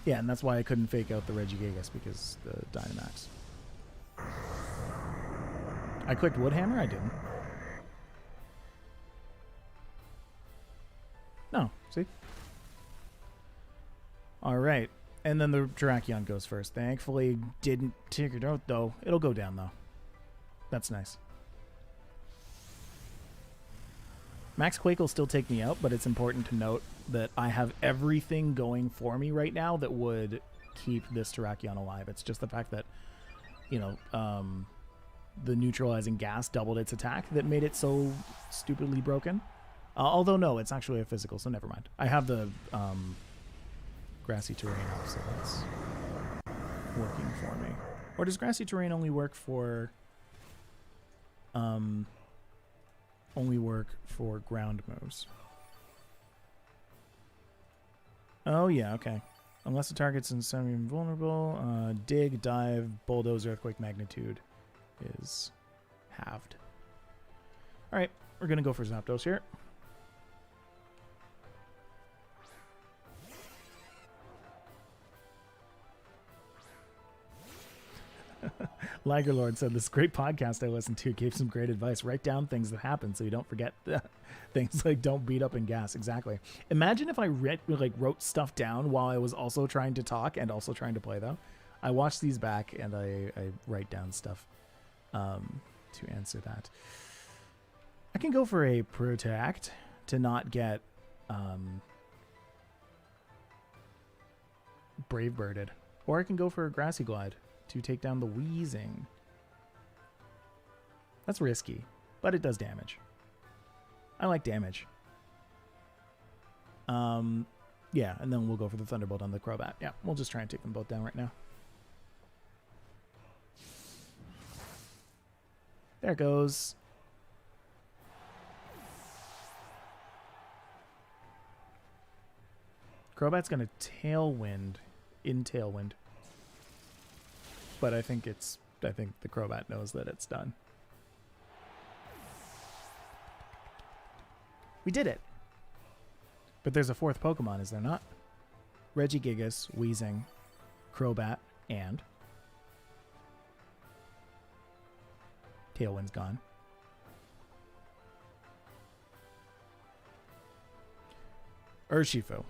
Yeah, and that's why I couldn't fake out the Regigigas, because the Dynamax. I clicked Woodhammer? I didn't. No, see? Alright. And then the Terrakion goes first. Thankfully, didn't take it out, though. It'll go down, though. That's nice. Max Quake will still take me out, but it's important to note that I have everything going for me right now that would keep this Terrakion alive. It's just the fact that, you know, the neutralizing gas doubled its attack that made it so stupidly broken. Although, no, it's actually a physical, so never mind. I have the grassy terrain up, so that's working for me. Or does grassy terrain only work for ground moves? Oh yeah, okay. Unless the target's in semi-invulnerable, dig, dive, bulldoze, earthquake, magnitude is halved. All right, we're gonna go for Zapdos here. Ligerlord said, this great podcast I listened to gave some great advice. Write down things that happen so you don't forget things like don't beat up and gas. Exactly. Imagine if I wrote stuff down while I was also trying to talk and also trying to play, though. I watch these back and I write down stuff to answer that. I can go for a Protect to not get Brave Birded. Or I can go for a Grassy Glide to take down the Wheezing. That's risky, but it does damage. I like damage. Yeah, and then we'll go for the Thunderbolt on the Crobat. Yeah, we'll just try and take them both down right now. There it goes. Crobat's going to Tailwind in Tailwind. But I think the Crobat knows that it's done. We did it. But there's a fourth Pokemon, is there not? Regigigas, Wheezing, Crobat, and Tailwind's gone. Urshifu.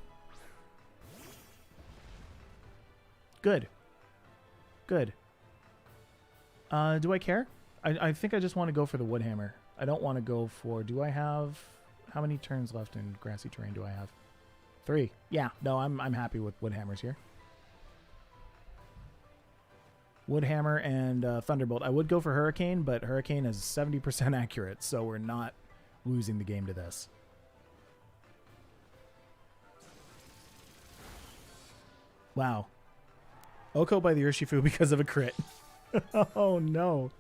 Good. Good. Do I care? I think I just want to go for the Woodhammer. I don't want to go for... Do I have... How many turns left in grassy terrain do I have? 3. Yeah. No, I'm happy with Woodhammers here. Woodhammer and Thunderbolt. I would go for Hurricane, but Hurricane is 70% accurate, so we're not losing the game to this. Wow. Oko by the Urshifu because of a crit. Oh, no.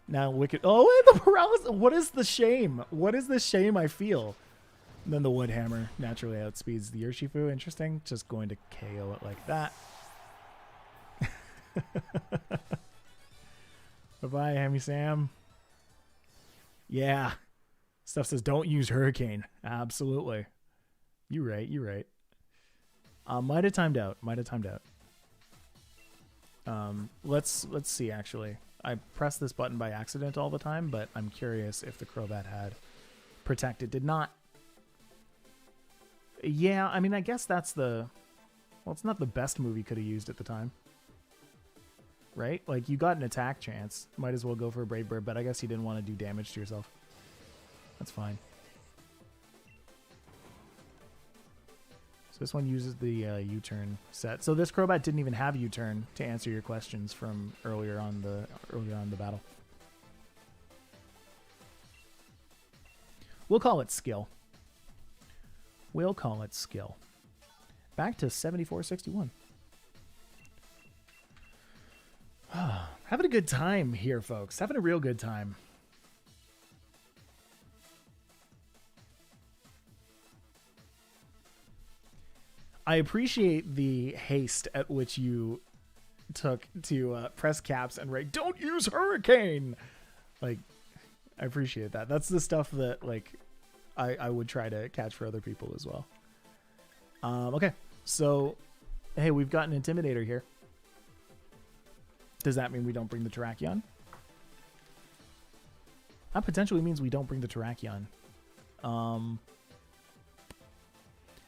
Now, Wicked... Oh, and the paralysis! What is the shame? What is the shame I feel? And then the Woodhammer naturally outspeeds the Urshifu. Interesting. Just going to KO it like that. Bye-bye, Hammy Sam. Yeah. Stuff says, don't use Hurricane. Absolutely. You're right. You're right. Might have timed out. Might have timed out. Let's see, actually. I press this button by accident all the time, but I'm curious if the Crobat had Protect. It did not. Yeah, I mean, I guess that's the... Well, it's not the best move you could have used at the time. Right? Like, you got an attack chance. Might as well go for a Brave Bird, but I guess you didn't want to do damage to yourself. That's fine. So this one uses the U-turn set. So this Crobat didn't even have U-turn to answer your questions from earlier on the battle. We'll call it skill. We'll call it skill. Back to 74-61. Having a good time here, folks. Having a real good time. I appreciate the haste at which you took to press caps and write, "Don't use hurricane." Like, I appreciate that. That's the stuff that like I would try to catch for other people as well. Okay, so hey, we've got an Intimidator here. Does that mean we don't bring the Terrakion? That potentially means we don't bring the Terrakion.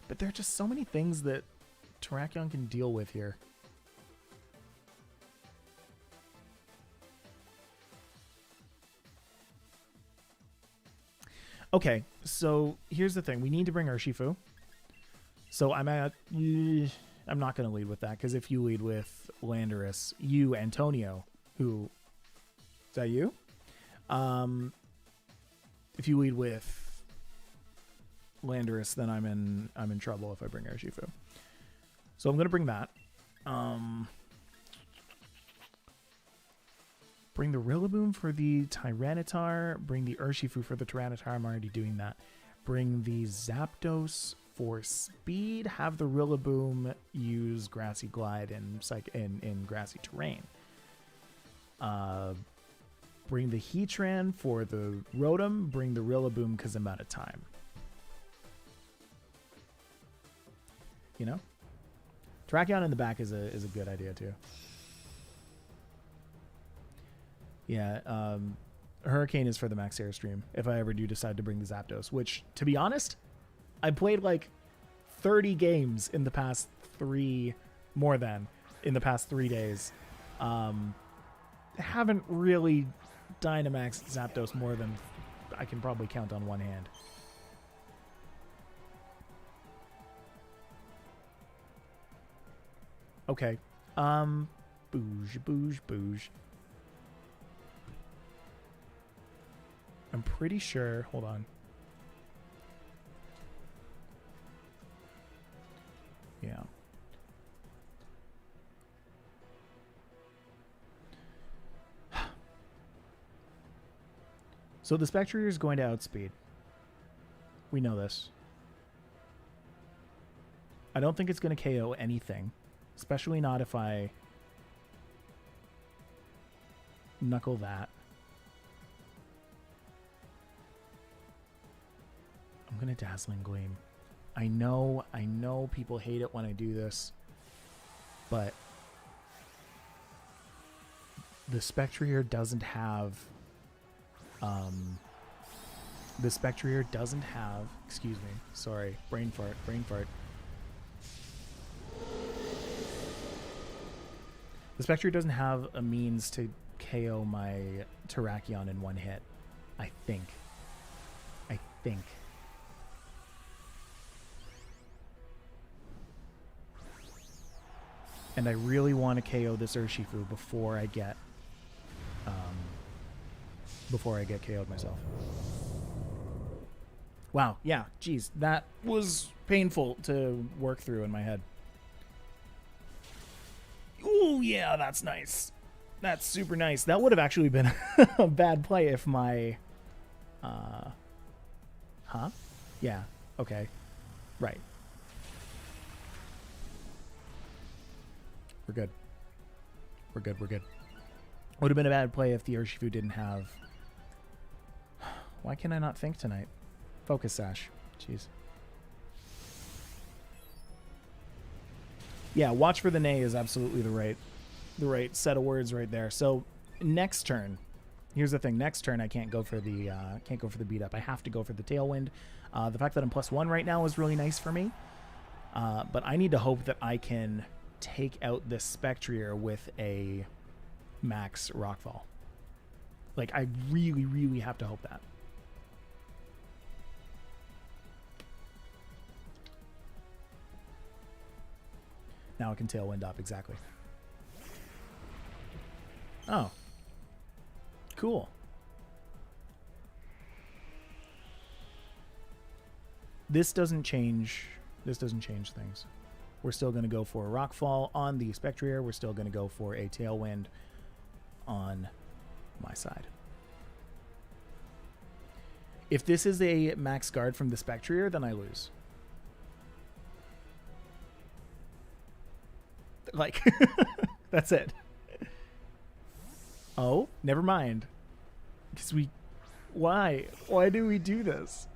But there are just so many things that Terrakion can deal with here. Okay, so here's the thing. We need to bring Urshifu. So I'm not going to lead with that, because if you lead with Landorus, you, Antonio, who... Is that you? If you lead with Landorus, then I'm in trouble if I bring Urshifu. So I'm going to bring that. Bring the Rillaboom for the Tyranitar. Bring the Urshifu for the Tyranitar. I'm already doing that. Bring the Zapdos for speed. Have the Rillaboom use Grassy Glide in grassy terrain. Bring the Heatran for the Rotom. Bring the Rillaboom because I'm out of time. You know? Terrakion in the back is a good idea too. Yeah, Hurricane is for the Max Airstream if I ever do decide to bring the Zapdos, which, to be honest, I played like 30 games in the past in the past 3 days. Haven't really Dynamaxed Zapdos more than I can probably count on one hand. Okay. Booge. I'm pretty sure. Hold on. Yeah. So the Spectrier is going to outspeed. We know this. I don't think it's going to KO anything. Especially not if I knuckle that. I'm going to Dazzling Gleam. I know people hate it when I do this, but the Spectrier doesn't have excuse me, sorry, brain fart. The Spectrier doesn't have a means to KO my Terrakion in one hit. I think. And I really want to KO this Urshifu before I get KO'd myself. Wow, yeah, geez, that was painful to work through in my head. Ooh, yeah, that's nice. That's super nice. That would have actually been a bad play if my... Huh? Yeah, okay. Right. We're good. Would have been a bad play if the Urshifu didn't have... Why can I not think tonight? Focus Sash. Jeez. Yeah, watch for the Nay is absolutely the right set of words right there. So next turn, here's the thing. Next turn I can't go for the beat up. I have to go for the Tailwind. The fact that I'm +1 right now is really nice for me. But I need to hope that I can take out this Spectrier with a max Rockfall. Like, I really, really have to hope that. Now I can Tailwind up, exactly. Oh. Cool. This doesn't change things. We're still going to go for a Rockfall on the Spectrier. We're still going to go for a Tailwind on my side. If this is a max guard from the Spectrier, then I lose. Like, that's it. Oh, never mind. Because we... Why? Why do we do this?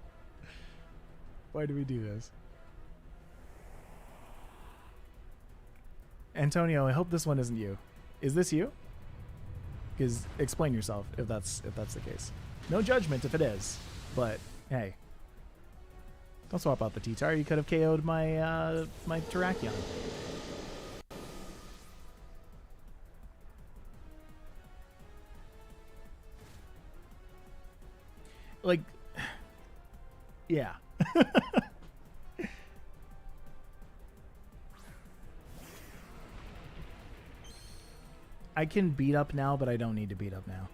Why do we do this? Antonio, I hope this one isn't you. Is this you? Because explain yourself if that's the case. No judgment if it is, but hey, don't swap out the T-Tar. You could have KO'd my my Terrakion. Like, yeah. I can beat up now, but I don't need to beat up now.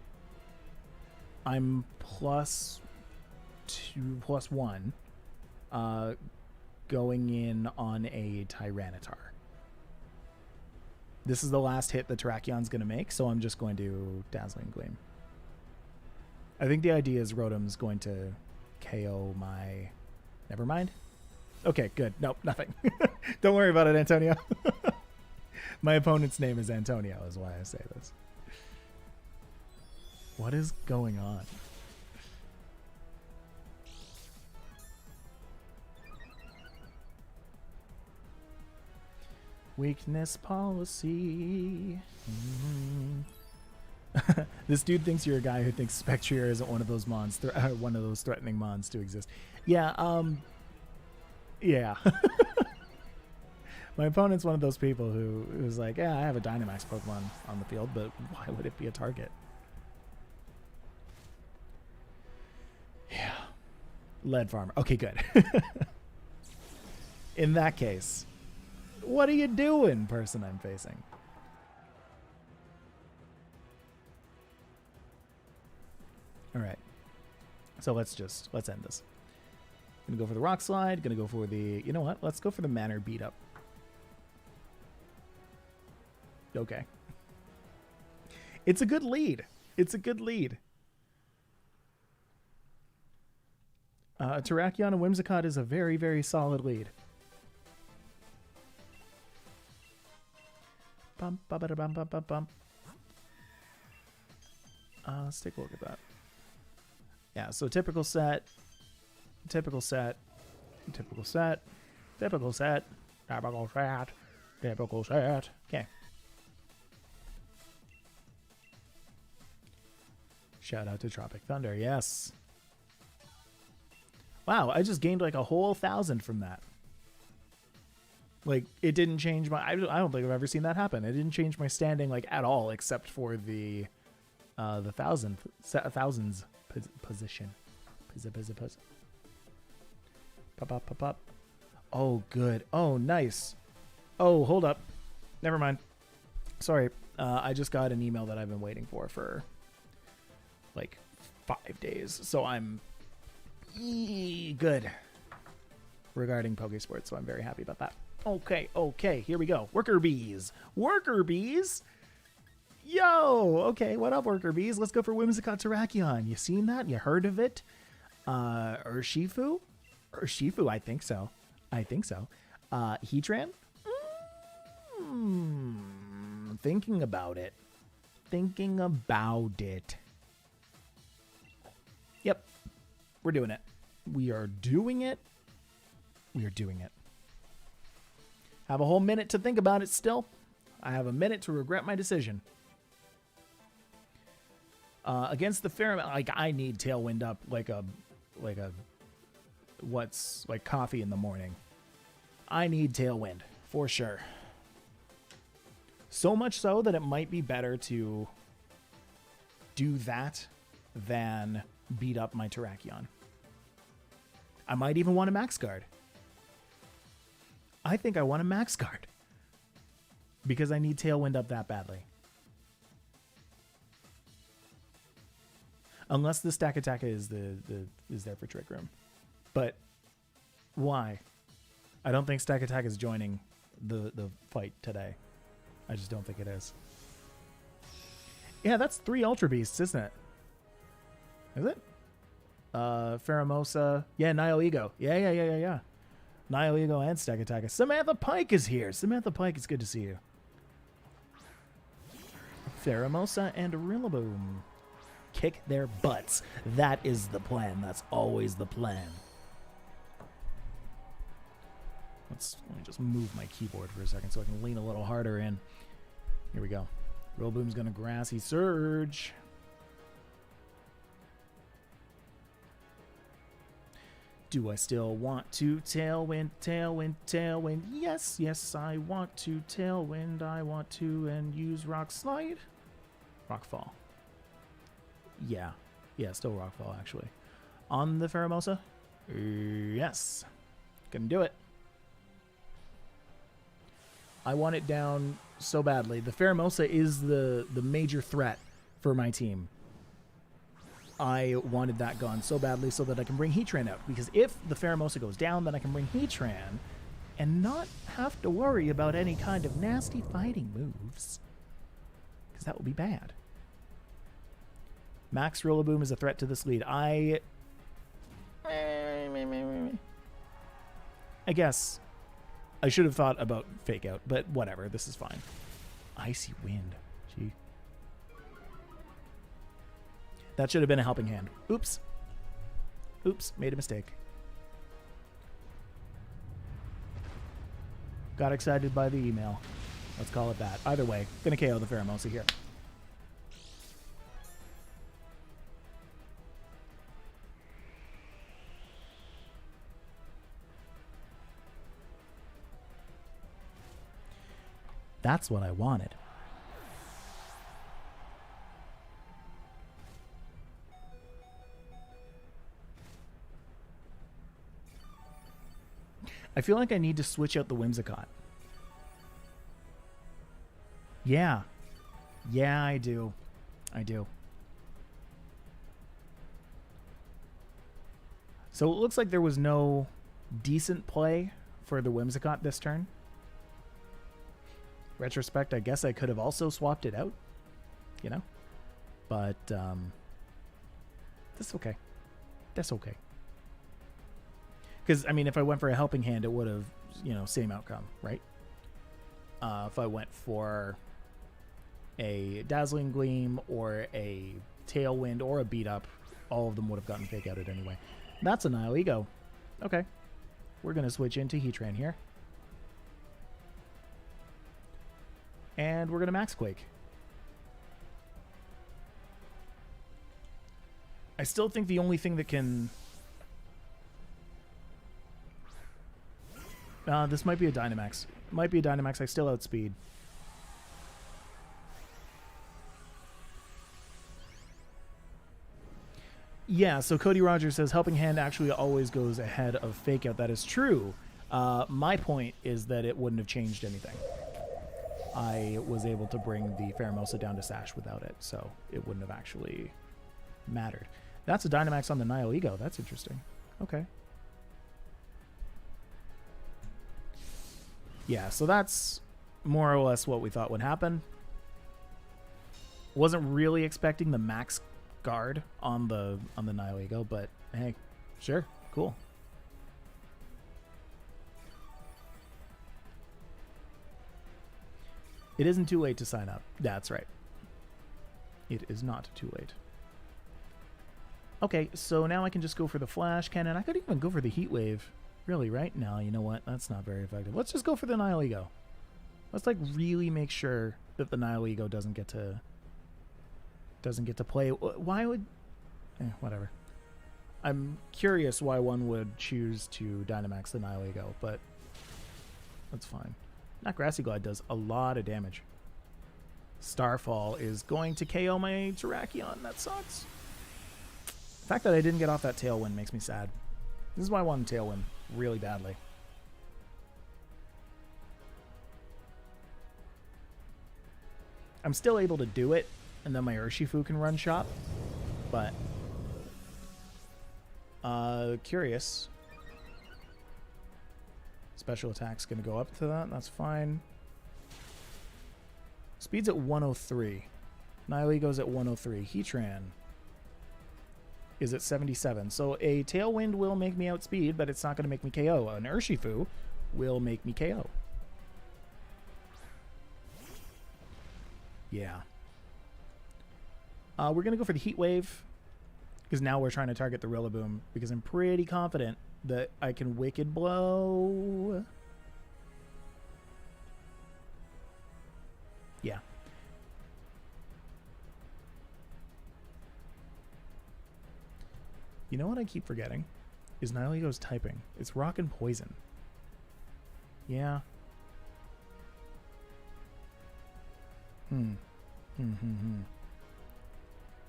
I'm +2, +1, going in on a Tyranitar. This is the last hit the Terrakion's going to make, so I'm just going to Dazzling Gleam. I think the idea is Rotom's going to KO my... Never mind. Okay, good. Nope, nothing. Don't worry about it, Antonio. My opponent's name is Antonio, is why I say this. What is going on? Weakness policy. This dude thinks you're a guy who thinks Spectrier isn't one of those mons, one of those threatening mons to exist. Yeah, yeah. My opponent's one of those people who's like, yeah, I have a Dynamax Pokemon on the field, but why would it be a target? Yeah. Lead farmer. Okay, good. In that case, what are you doing, person I'm facing? All right. So let's end this. Gonna go for the Rock Slide. Gonna go for the, you know what? Let's go for the Manor Beat Up. Okay. It's a good lead. It's a good lead. Terrakion and Whimsicott is a very, very solid lead. Bum, ba, ba, da, bum, bum, bum, bum. Let's take a look at that. Yeah, so typical set, typical set, typical set, typical set, typical set, typical set. Okay. Shout out to Tropic Thunder, yes. Wow, I just gained like a whole 1,000 from that. Like, it didn't change my... I don't think I've ever seen that happen. It didn't change my standing like at all, except for the thousands position. Pop up, pop up. Oh, good. Oh, nice. Oh, hold up. Never mind. Sorry. I just got an email that I've been waiting for like 5 days. So I'm good regarding Pokésports. So I'm very happy about that. Okay, okay. Here we go. Worker bees. Worker bees. Yo, okay, what up, worker bees? Let's go for Whimsicott Terrakion. You seen that? You heard of it? Urshifu? Urshifu, I think so. I think so. Heatran? Thinking about it. Thinking about it. Yep. We're doing it. We are doing it. We are doing it. Have a whole minute to think about it still. I have a minute to regret my decision. Against the pheromone, like I need Tailwind up like a what's like coffee in the morning. I need Tailwind for sure. So much so that it might be better to do that than beat up my Terrakion. I might even want a Max Guard. I think I want a Max Guard because I need Tailwind up that badly. Unless the Stack Attack is is there for Trick Room. But why? I don't think Stack Attack is joining the fight today. I just don't think it is. Yeah, that's 3 Ultra Beasts, isn't it? Is it? Pheromosa. Yeah, Nile Ego. Yeah. Nile Ego and Stack Attack. Samantha Pike is here. Samantha Pike, it's good to see you. Pheromosa and Rillaboom. Kick their butts. That is the plan. That's always the plan. Let me just move my keyboard for a second so I can lean a little harder in. Here we go. Rillaboom's going to Grassy Surge. Do I still want to Tailwind, Tailwind, Tailwind? Yes, yes, I want to Tailwind. I want to and use Rock Slide. Rockfall. Yeah. Yeah, still Rockfall, actually. On the Pheromosa? Yes. Gonna do it. I want it down so badly. The Pheromosa is the major threat for my team. I wanted that gone so badly so that I can bring Heatran out. Because if the Pheromosa goes down, then I can bring Heatran and not have to worry about any kind of nasty fighting moves. Because that will be bad. Max Rillaboom is a threat to this lead. I guess I should have thought about Fake Out, but whatever. This is fine. Icy Wind. Gee. That should have been a helping hand. Oops. Oops. Made a mistake. Got excited by the email. Let's call it that. Either way, gonna KO the Pheromosa here. That's what I wanted. I feel like I need to switch out the Whimsicott. Yeah. Yeah, I do. I do. So it looks like there was no decent play for the Whimsicott this turn. Retrospect, I guess I could have also swapped it out, you know? But, that's okay. That's okay. Because, I mean, if I went for a helping hand, it would have, you know, same outcome, right? If I went for a Dazzling Gleam or a Tailwind or a Beat Up, all of them would have gotten Fake Outed anyway. That's a Nile Ego. Okay. We're going to switch into Heatran here. And we're going to Max Quake. I still think the only thing that can... this might be a Dynamax. Might be a Dynamax. I still outspeed. Yeah, so Cody Rogers says Helping Hand actually always goes ahead of Fake Out. That is true. My point is that it wouldn't have changed anything. I was able to bring the Pheromosa down to Sash without it, so it wouldn't have actually mattered. That's a Dynamax on the Nile Ego. That's interesting. Okay. Yeah, so that's more or less what we thought would happen. Wasn't really expecting the max guard on the Nile Ego, but hey, sure, cool. It isn't too late to sign up. That's right. It is not too late. Okay, so now I can just go for the Flash Cannon. I could even go for the Heat Wave. Really, right? No, you know what? That's not very effective. Let's just go for the Nile Ego. Let's like really make sure that the Nile Ego doesn't get to play. Why would... whatever. I'm curious why one would choose to Dynamax the Nile Ego, but that's fine. That Grassy Glide does a lot of damage. Starfall is going to KO my Terrakion. That sucks. The fact that I didn't get off that Tailwind makes me sad. This is why I wanted Tailwind really badly. I'm still able to do it, and then my Urshifu can run shot, but curious. Special attack's going to go up to that. That's fine. Speed's at 103. Nile goes at 103. Heatran is at 77. So a Tailwind will make me outspeed, but it's not going to make me KO. An Urshifu will make me KO. Yeah. We're going to go for the Heat Wave because now we're trying to target the Rillaboom because I'm pretty confident that I can Wicked Blow. Yeah. You know what I keep forgetting? Is Nihilego's typing. It's Rock and Poison. Yeah. We're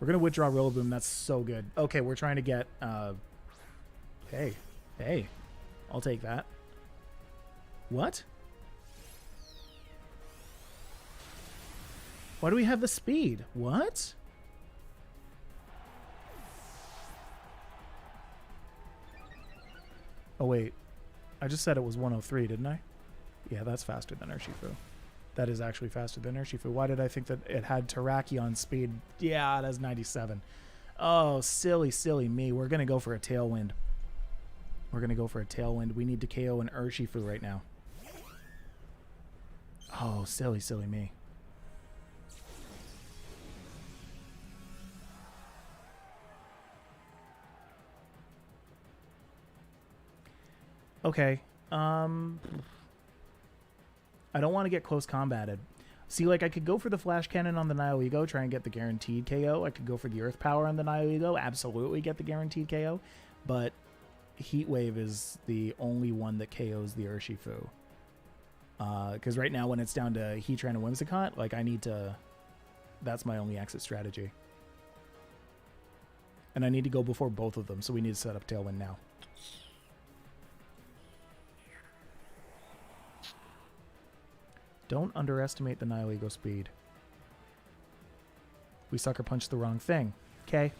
going to withdraw Rillaboom. That's so good. Okay, we're trying to get... Hey. I'll take that. What? Why do we have the speed? What? Oh, wait. I just said it was 103, didn't I? Yeah, that's faster than Urshifu. That is actually faster than Urshifu. Why did I think that it had Terrakion speed? Yeah, that's 97. Oh, silly, silly me. We're going to go for a Tailwind. We're going to go for a Tailwind. We need to KO an Urshifu right now. Oh, silly, silly me. Okay. I don't want to get close combated. See, like, I could go for the Flash Cannon on the Nihilego, try and get the guaranteed KO. I could go for the Earth Power on the Nihilego, absolutely get the guaranteed KO. But Heat Wave is the only one that KOs the Urshifu. Because right now, when it's down to Heatran and Whimsicott, like, I need to... That's my only exit strategy. And I need to go before both of them, so we need to set up Tailwind now. Don't underestimate the Nihilego speed. We sucker punched the wrong thing. Okay.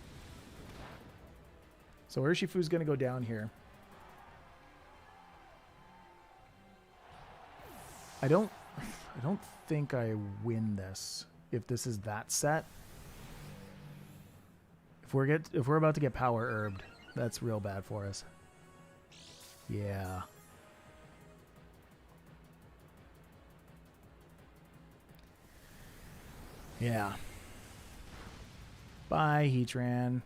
So Urshifu's going to go down here. I don't think I win this if this is that set. If we're about to get power herbed, that's real bad for us. Yeah. Yeah. Bye, Heatran.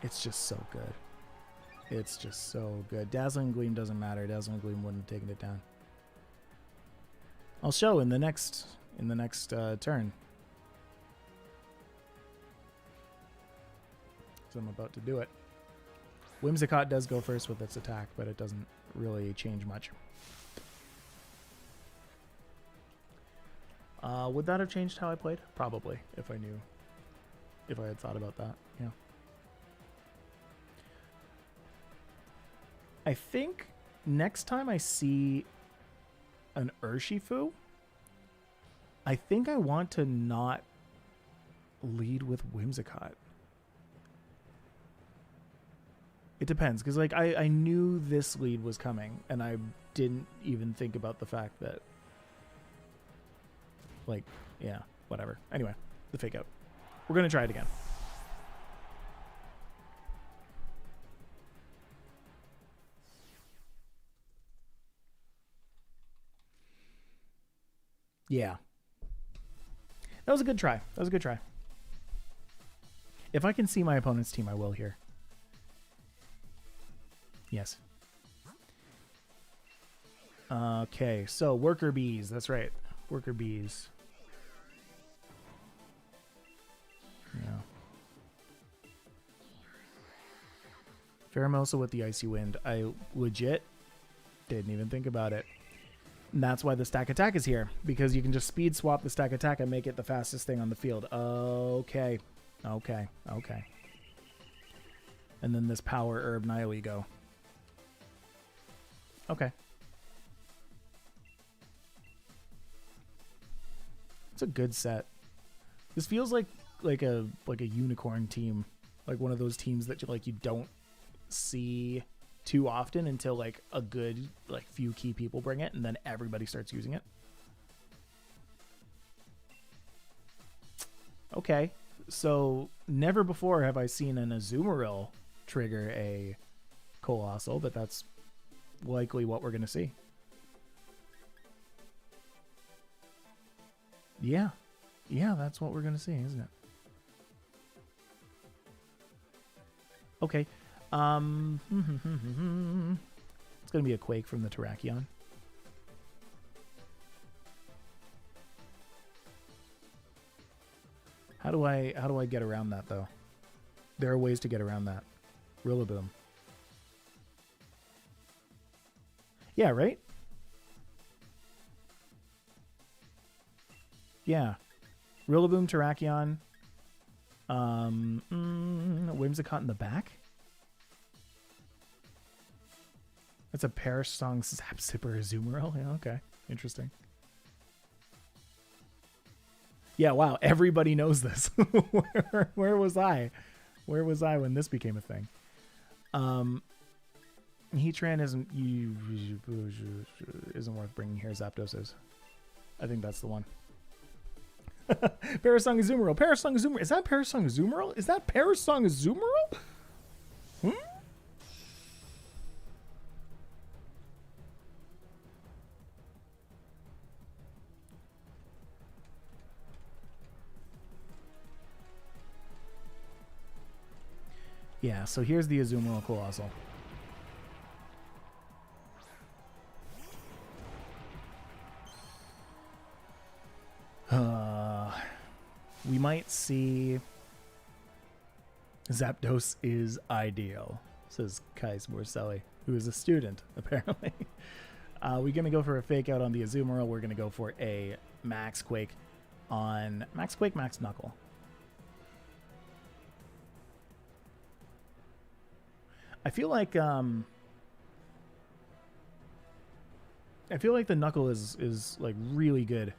It's just so good. It's just so good. Dazzling Gleam doesn't matter. Dazzling Gleam wouldn't have taken it down. I'll show in the next turn. So I'm about to do it. Whimsicott does go first with its attack, but it doesn't really change much. Would that have changed how I played? Probably, if I had thought about that. Yeah. I think next time I see an Urshifu, I think I want to not lead with Whimsicott. It depends, because like I knew this lead was coming, and I didn't even think about the fact that, like, yeah, whatever. Anyway, the fake out. We're gonna try it again. Yeah. That was a good try. That was a good try. If I can see my opponent's team, I will here. Yes. Okay, so worker bees. That's right. Worker bees. Yeah. Pheromosa with the Icy Wind. I legit didn't even think about it. And that's why the stack attack is here, because you can just speed swap the stack attack and make it the fastest thing on the field. Okay. Okay. Okay. And then this power herb Nihilego. Okay. It's a good set. This feels like a unicorn team, like one of those teams that you don't see too often until like a good few key people bring it, and then everybody starts using it. Okay, so never before have I seen an Azumarill trigger a Colossal, but that's likely what we're going to see. Yeah. Yeah, that's what we're going to see, isn't it? Okay. It's going to be a Quake from the Terrakion. How do I get around that, though? There are ways to get around that. Rillaboom. Yeah, right? Yeah. Rillaboom, Terrakion. Whimsicott in the back? That's a Perish Song Zap Zipper Azumarill? Yeah, okay. Interesting. Yeah, wow. Everybody knows this. Where was I? Where was I when this became a thing? Heatran isn't worth bringing here. Zapdos is. I think that's the one. Parasong Azumarill. Parasong Azumarill. Is that Parasong Azumarill? Is that Parasong Azumarill? Hmm? Yeah, so here's the Azumarill Colossal. We might see Zapdos is ideal, says Kais Morselli, who is a student, apparently. We're going to go for a fake out on the Azumarill. We're going to go for a Max Quake on Max Quake, Max Knuckle. I feel like the Knuckle is like really good.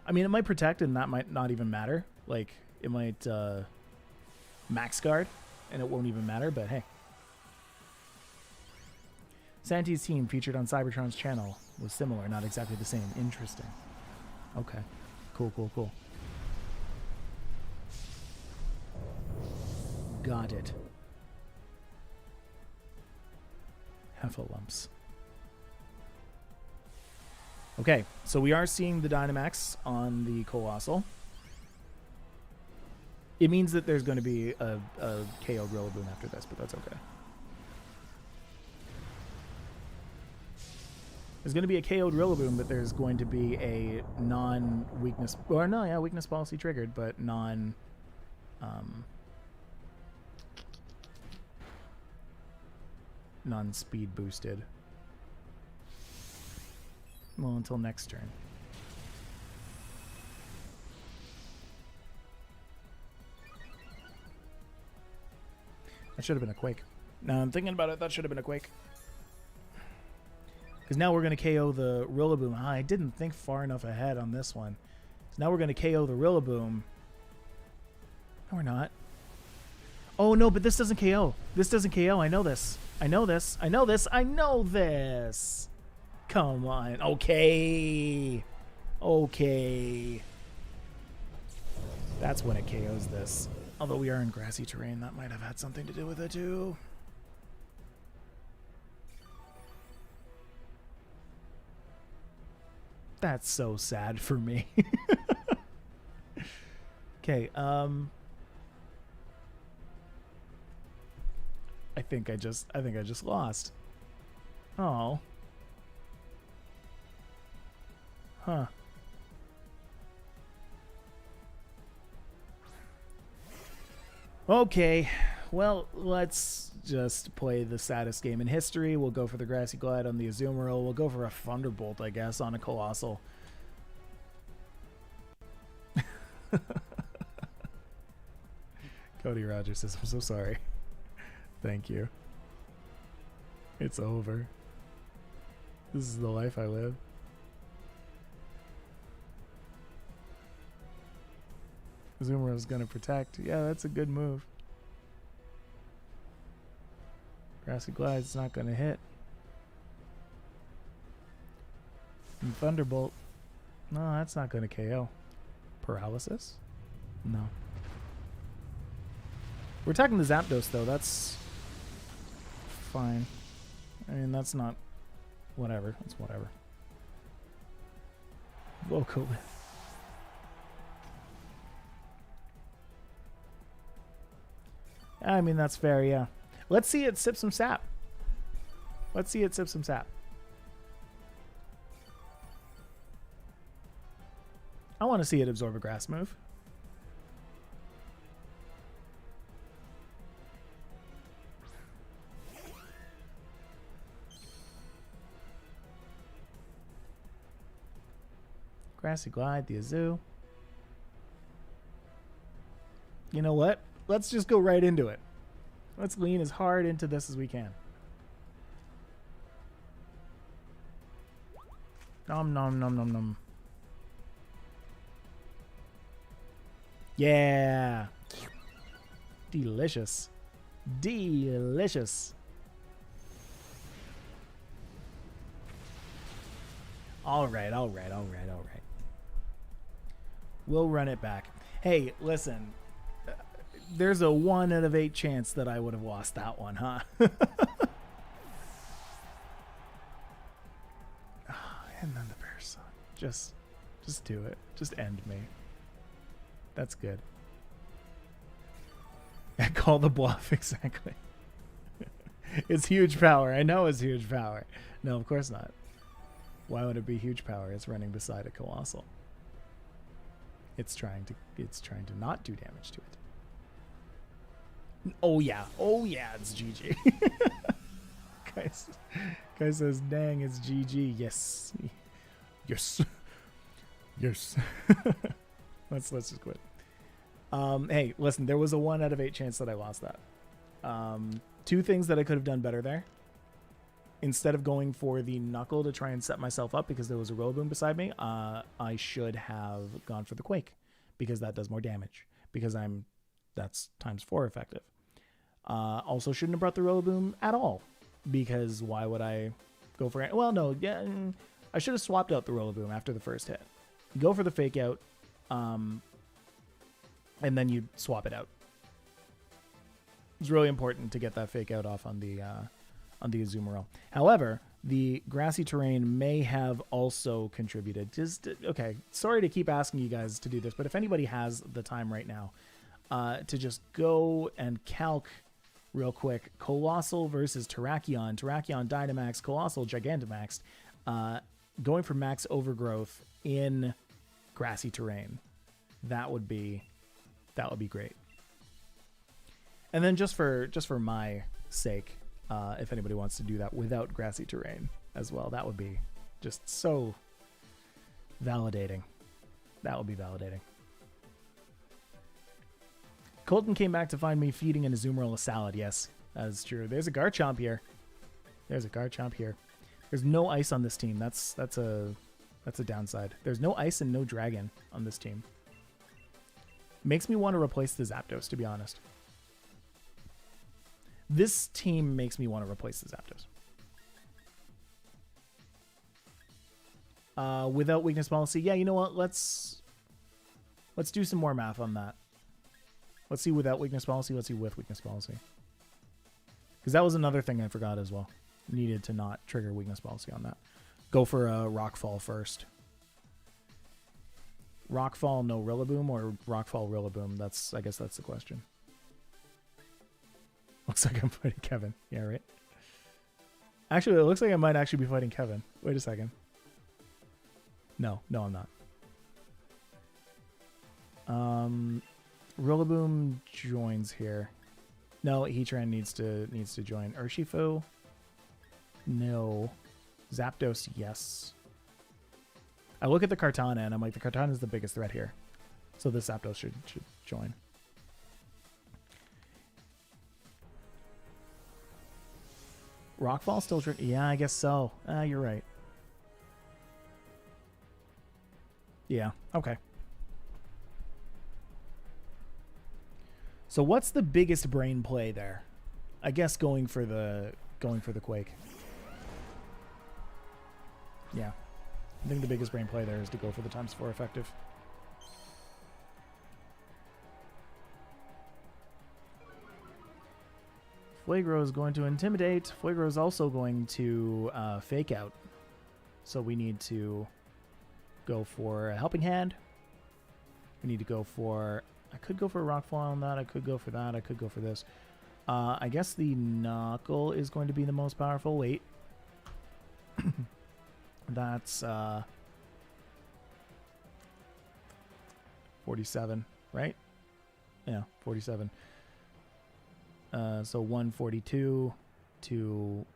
I mean, it might protect and that might not even matter. Like, it might max guard and it won't even matter, but hey. Santi's team featured on Cybertron's channel was similar, not exactly the same. Interesting. Okay. Cool, cool, cool. Got it. Heffalumps. Okay, so we are seeing the Dynamax on the Colossal. It means that there's going to be a KO Rillaboom after this, but that's okay. There's going to be a KO'd Rillaboom, but there's going to be a non-weakness... Or no, yeah, weakness policy triggered, but non... non-speed boosted. Well, until next turn. That should have been a Quake. Now I'm thinking about it, that should have been a Quake. Because now we're going to KO the Rillaboom. I didn't think far enough ahead on this one. So now we're going to KO the Rillaboom. No, we're not. Oh, no, but this doesn't KO. This doesn't KO. I know this. I know this. I know this. I know this. Come on. Okay. Okay. That's when it KOs this. Although we are in grassy terrain, that might have had something to do with it too. That's so sad for me. Okay, I think I just lost. Oh. Huh. Okay. Well, let's just play the saddest game in history. We'll go for the Grassy Glide on the Azumarill. We'll go for a Thunderbolt, I guess, on a Colossal. Cody Rogers says, I'm so sorry. Thank you. It's over. This is the life I live. Azumarill's gonna protect. Yeah, that's a good move. Grassy Glide's not gonna hit. And Thunderbolt. No, that's not gonna KO. Paralysis? No. We're attacking the Zapdos though, that's fine. I mean, that's not... whatever, that's whatever. Vocal. I mean, that's fair, yeah. Let's see it sip some sap. Let's see it sip some sap. I want to see it absorb a grass move. Grassy Glide, the Azu. You know what? Let's just go right into it. Let's lean as hard into this as we can. Nom nom nom nom nom. Yeah. Delicious. Delicious. All right, all right, all right, all right. We'll run it back. Hey, listen. There's a 1 out of 8 chance that I would have lost that one, huh? And then the bear song. Just do it. Just end me. That's good. I call the bluff, exactly. It's huge power. I know it's huge power. No, of course not. Why would it be huge power? It's running beside a colossal. It's trying to not do damage to it. Oh yeah, it's GG. Guy says, "Dang, it's GG." Yes, yes, yes. Let's just quit. Hey, listen, there was a 1 out of 8 chance that I lost that. 2 things that I could have done better there. Instead of going for the knuckle to try and set myself up because there was a Rillaboom beside me, I should have gone for the Quake because that does more damage. Because that's ×4 effective. Also shouldn't have brought the Rillaboom at all because why would I go for it? Well, no, yeah, I should have swapped out the Rillaboom after the first hit. Go for the fake out, and then you swap it out. It's really important to get that fake out off on the Azumarill. However, the grassy terrain may have also contributed. Okay, sorry to keep asking you guys to do this, but if anybody has the time right now, to just go and calc real quick, Colossal versus Terrakion, Dynamax, Colossal Gigantamax, going for max overgrowth in grassy terrain. That would be great. And then just for my sake, if anybody wants to do that without grassy terrain as well, that would be just so validating. That would be validating. Colton came back to find me feeding an Azumarill a salad. Yes, that is true. There's a Garchomp here. There's no ice on this team. That's a downside. There's no ice and no dragon on this team. Makes me want to replace the Zapdos, to be honest. This team makes me want to replace the Zapdos. Without weakness policy, yeah, you know what? Let's do some more math on that. Let's see without weakness policy. Let's see with weakness policy. Because that was another thing I forgot as well. Needed to not trigger weakness policy on that. Go for a Rockfall first. Rockfall, no Rillaboom, or Rockfall, Rillaboom? I guess that's the question. Looks like I'm fighting Kevin. Yeah, right? Actually, it looks like I might actually be fighting Kevin. Wait a second. No, I'm not. Rillaboom joins here. No, Heatran needs to join. Urshifu? No. Zapdos, yes. I look at the Kartana and I'm like, the Kartana is the biggest threat here. So this Zapdos should join. Rockfall still yeah, I guess so. You're right. Yeah, okay. So what's the biggest brain play there? I guess going for the Quake. Yeah. I think the biggest brain play there is to go for the ×4 effective. Fuegro is going to intimidate. Fuegro is also going to fake out. So we need to go for a helping hand. We need to go for... I could go for a rock fall on that. I could go for that. I could go for this. I guess the knuckle is going to be the most powerful. Wait. That's 47, right? Yeah, 47. So 142 to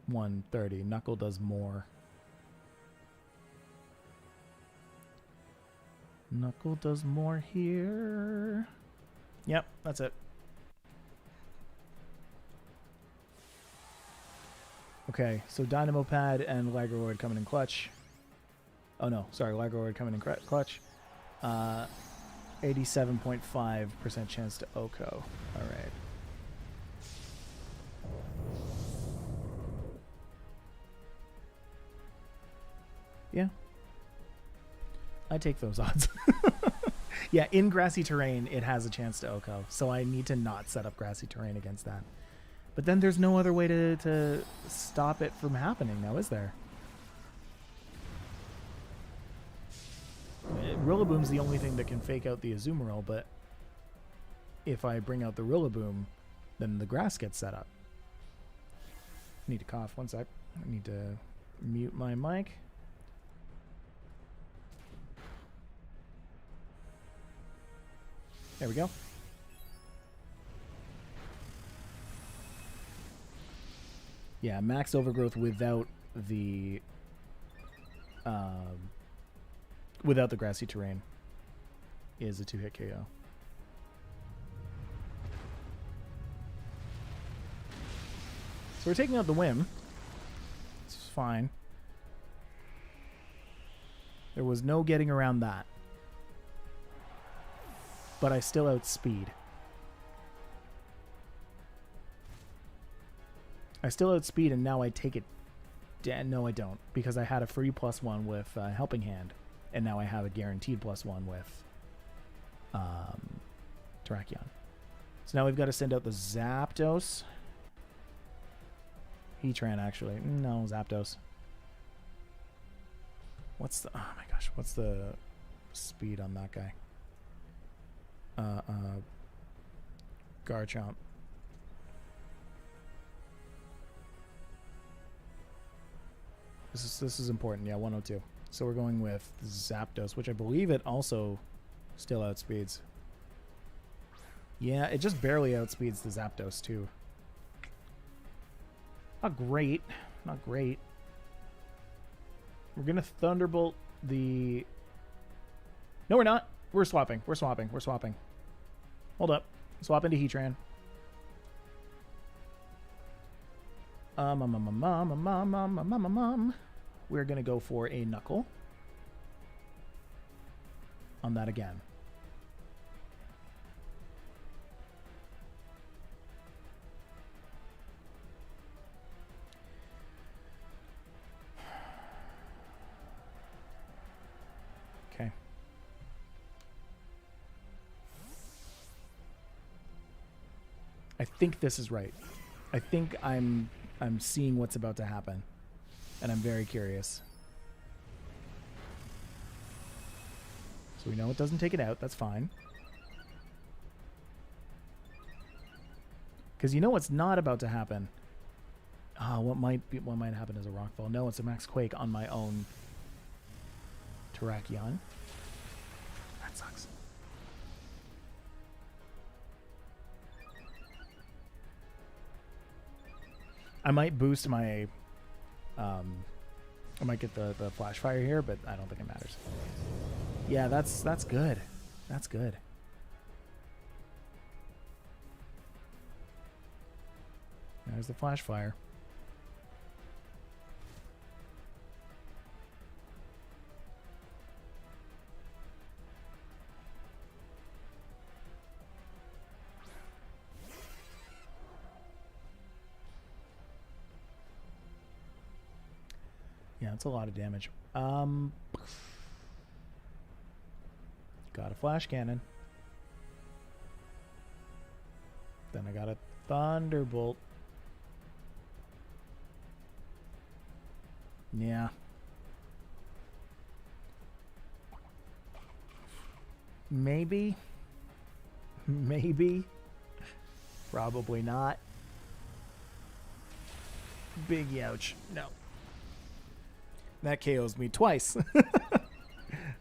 130. Knuckle does more. Knuckle does more here. Yep, that's it. Okay, so Dynamo Pad and Lagerlord coming in clutch. Oh no, sorry, Lagerlord coming in clutch. 87.5% chance to Oko. Alright. Yeah. I take those odds. Yeah, in grassy terrain, it has a chance to Oko, so I need to not set up grassy terrain against that. But then there's no other way to stop it from happening now, is there? Rillaboom's the only thing that can fake out the Azumarill, but if I bring out the Rillaboom, then the grass gets set up. I need to cough. One sec. I need to mute my mic. There we go. Yeah, max overgrowth without the grassy terrain is a 2-hit KO. So we're taking out the Whim. It's fine. There was no getting around that. But I still outspeed. I still outspeed, and now I take it. No, I don't, because I had a free +1 with Helping Hand, and now I have a guaranteed +1 with Terrakion. So now we've got to send out the Zapdos. Heatran, actually. No, Zapdos. What's the... Oh my gosh, what's the speed on that guy? Garchomp. This is important. Yeah, 102. So we're going with Zapdos, which I believe it also still outspeeds. Yeah, it just barely outspeeds the Zapdos too. Not great. Not great. We're gonna Thunderbolt the... No, we're not. We're swapping. We're swapping. We're swapping. Hold up. Swap into Heatran. We're going to go for a Knuckle on that again. Okay. I think this is right. I think I'm seeing what's about to happen, and I'm very curious. So we know it doesn't take it out. That's fine. Because you know what's not about to happen. What might happen is a rock fall. No, it's a max quake on my own Terrakion. That sucks. I might boost my I might get the flash fire here, but I don't think it matters. Yeah, that's good. That's good. There's the flash fire. Yeah, it's a lot of damage. Got a flash cannon. Then I got a thunderbolt. Yeah. Maybe. Maybe. Probably not. Big youch. No. That KOs me twice.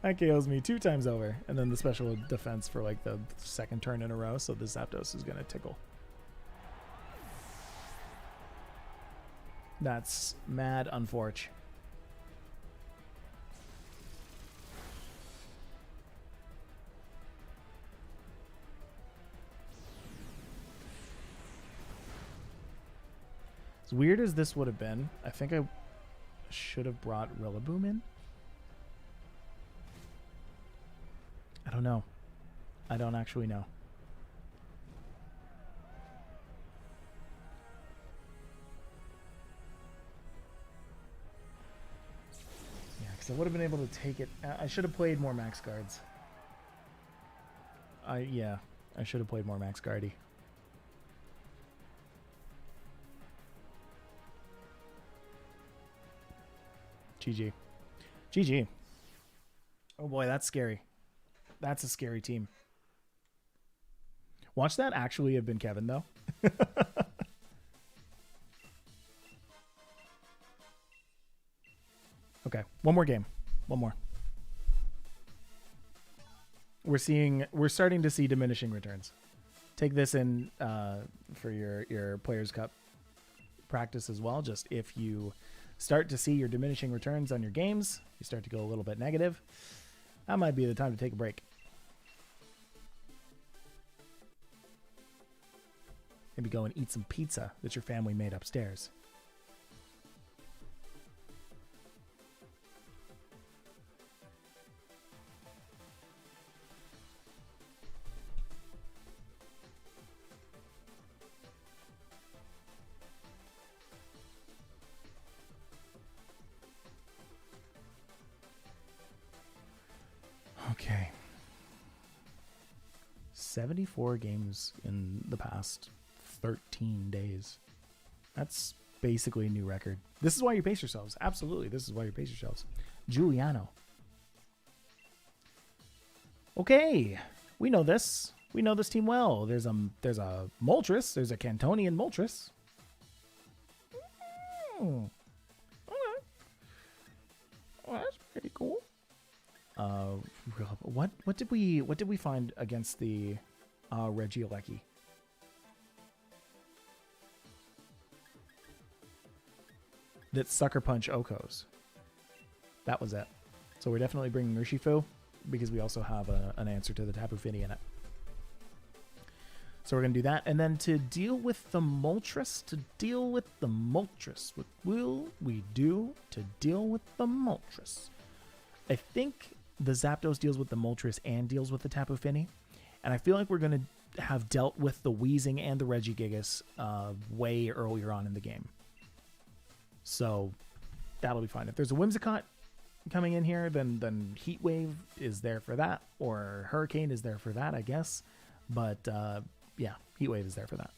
That KOs me 2 times over. And then the special defense for like the second turn in a row. So the Zapdos is going to tickle. That's mad unfortunate. As weird as this would have been, I think I should have brought Rillaboom in. I don't know. I don't actually know. Yeah, because I would have been able to take it. I should have played more Max Guards. Yeah, I should have played more Max Guardy. GG. GG. Oh boy, that's scary. That's a scary team. Watch that actually have been Kevin, though. Okay, one more game. One more. We're starting to see diminishing returns. Take this in for your Players' Cup practice as well. Just if you start to see your diminishing returns on your games, you start to go a little bit negative, that might be the time to take a break. Maybe go and eat some pizza that your family made upstairs. Okay. 74 games in the past 13 days. That's basically a new record. This is why you pace yourselves. Absolutely, this is why you pace yourselves. Giuliano. Okay, we know this. We know this team well. There's a Moltres. There's a Cantonian Moltres. Okay. Well, that's pretty cool. What did we find against the Regieleki? That Sucker Punch Okos. That was it. So we're definitely bringing Urshifu because we also have an answer to the Tapu Fini in it. So we're going to do that. And then to deal with the Moltres, what will we do to deal with the Moltres? I think the Zapdos deals with the Moltres and deals with the Tapu Fini. And I feel like we're going to have dealt with the Wheezing and the Regigigas way earlier on in the game. So that'll be fine. If there's a Whimsicott coming in here, then Heat Wave is there for that, or Hurricane is there for that, I guess. But yeah, Heat Wave is there for that.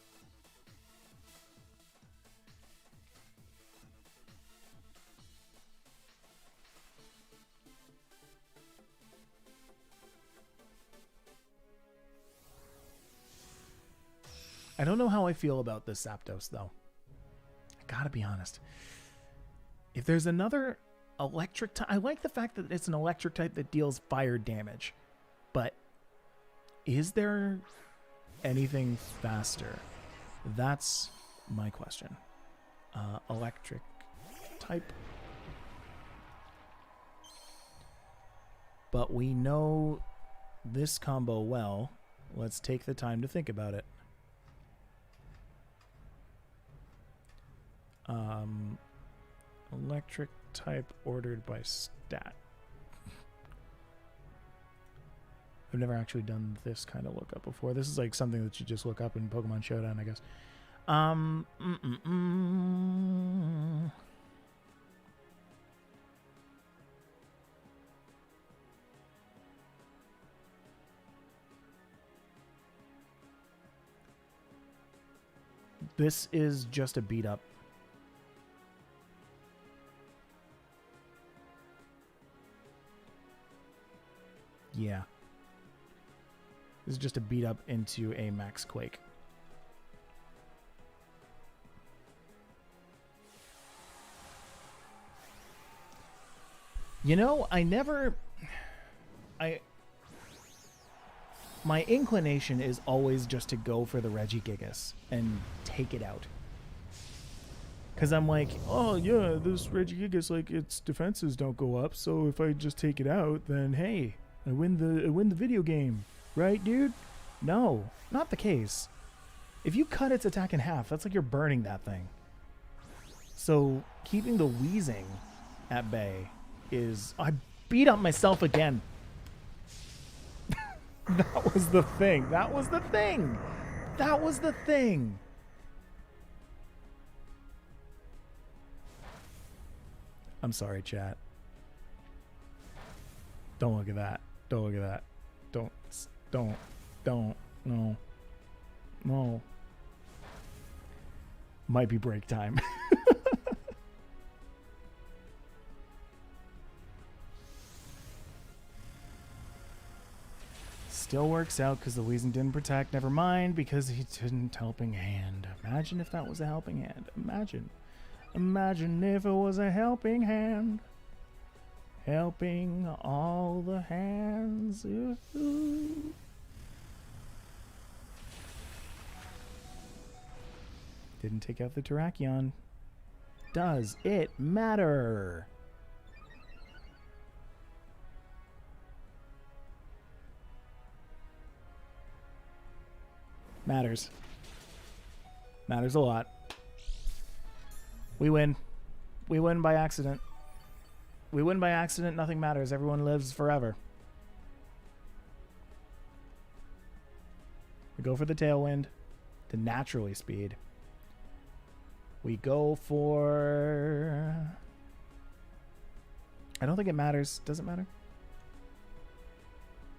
I don't know how I feel about this Zapdos, though. I gotta be honest. If there's another electric type, I like the fact that it's an electric type that deals fire damage. But is there anything faster? That's my question. Electric type. But we know this combo well. Let's take the time to think about it. Electric type ordered by stat. I've never actually done this kind of lookup before. This is like something that you just look up in Pokemon Showdown, I guess. This is just a beat up. Yeah. This is just a beat up into a max Quake. You know, my inclination is always just to go for the Regigigas and take it out. Because I'm like, oh yeah, this Regigigas, like, its defenses don't go up, so if I just take it out, then hey, I win the video game. Right, dude? No, not the case. If you cut its attack in half, that's like you're burning that thing. So keeping the wheezing at bay is... I beat up myself again. That was the thing. That was the thing. That was the thing. I'm sorry, chat. Don't look at that. Don't look at that. Don't. No. No. Might be break time. Still works out because the wheezing didn't protect. Never mind, because he didn't helping hand. Imagine if that was a helping hand. Imagine. Imagine if it was a helping hand. Helping all the hands. Ooh. Didn't take out the Terrakion. Does it matter? Matters. Matters a lot. We win. We win by accident. We win by accident. Nothing matters. Everyone lives forever. We go for the tailwind to naturally speed. We go for... I don't think it matters. Does it matter?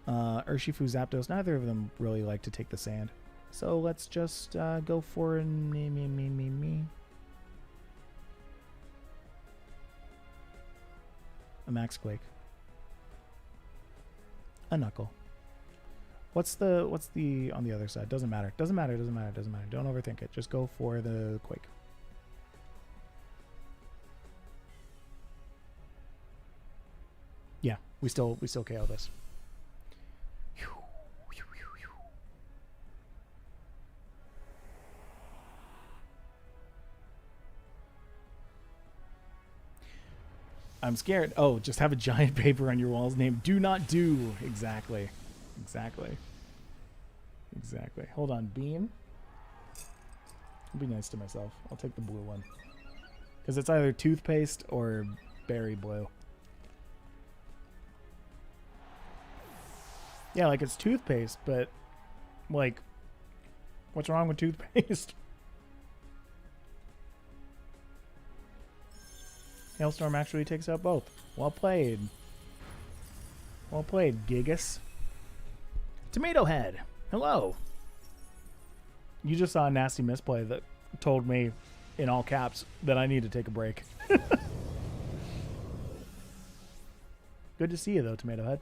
Urshifu, Zapdos. Neither of them really like to take the sand. So let's just go for me. A Max Quake. A Knuckle. What's the on the other side? Doesn't matter. Doesn't matter. Doesn't matter. Doesn't matter. Don't overthink it. Just go for the Quake. Yeah, we still KO this. I'm scared. Oh, just have a giant paper on your walls named "Do Not Do." Exactly. Exactly. Exactly. Hold on, Beam. I'll be nice to myself. I'll take the blue one. Because it's either toothpaste or berry blue. Yeah, like it's toothpaste, but like, what's wrong with toothpaste? Hailstorm actually takes out both. Well played. Well played, Gigas. Tomato Head. Hello. You just saw a nasty misplay that told me in all caps that I need to take a break. Good to see you though, Tomato Head.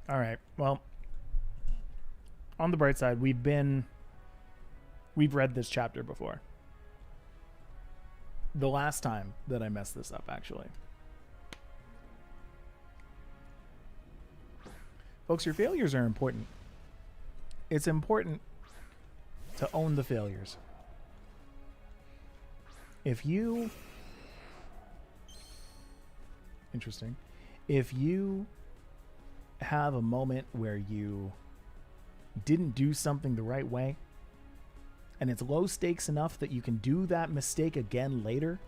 All right. Well, on the bright side, we've read this chapter before. The last time that I messed this up, actually. Folks, your failures are important. It's important to own the failures. If you... Interesting. If you have a moment where you didn't do something the right way and it's low stakes enough that you can do that mistake again later,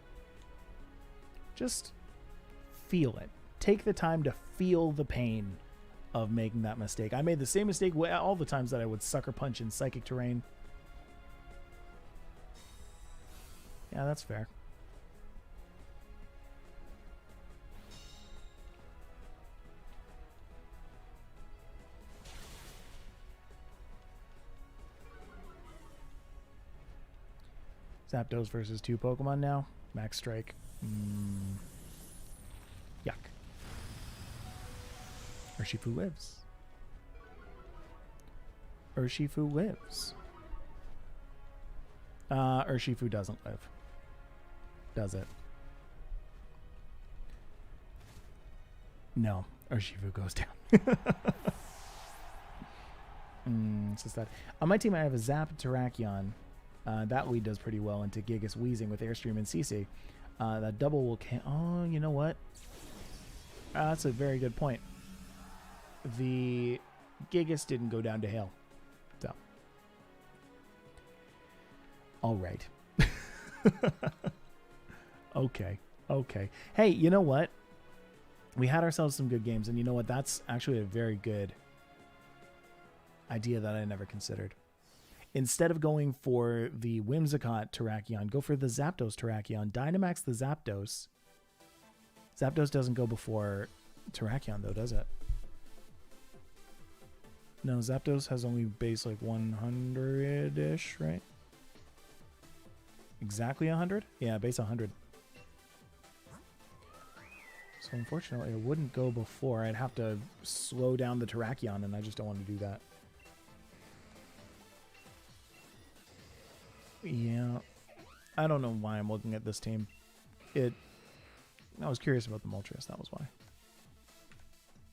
just feel it. Take the time to feel the pain of making that mistake. I made the same mistake all the times that I would sucker punch in psychic terrain. Yeah, that's fair. Zapdos versus 2 Pokemon now. Max Strike. Yuck. Urshifu lives. Urshifu lives. Urshifu doesn't live. Does it? No. Urshifu goes down. So sad. On my team, I have a Zap Terrakion. That lead does pretty well into Gigas Wheezing with Airstream and CC. That double will... Oh, you know what? That's a very good point. The Gigas didn't go down to Hail. So. All right. Okay. Okay. Hey, you know what? We had ourselves some good games, and you know what? That's actually a very good idea that I never considered. Instead of going for the Whimsicott Terrakion, go for the Zapdos Terrakion. Dynamax the Zapdos. Zapdos doesn't go before Terrakion, though, does it? No, Zapdos has only base like 100-ish, right? Exactly 100? Yeah, base 100. So unfortunately, it wouldn't go before. I'd have to slow down the Terrakion, and I just don't want to do that. Yeah. I don't know why I'm looking at this team. I was curious about the Moltres. That was why.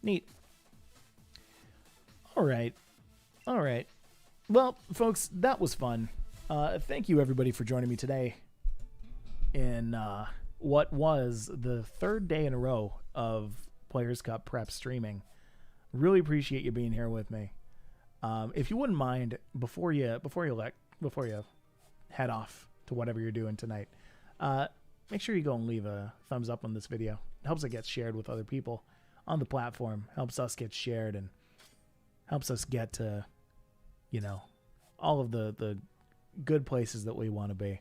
Neat. All right. All right. Well, folks, that was fun. Thank you, everybody, for joining me today in what was the 3rd day in a row of Players Cup prep streaming. Really appreciate you being here with me. If you wouldn't mind, before you head off to whatever you're doing tonight, make sure you go and leave a thumbs up on this video. It helps it get shared with other people on the platform, helps us get shared, and helps us get to, you know, all of the good places that we want to be.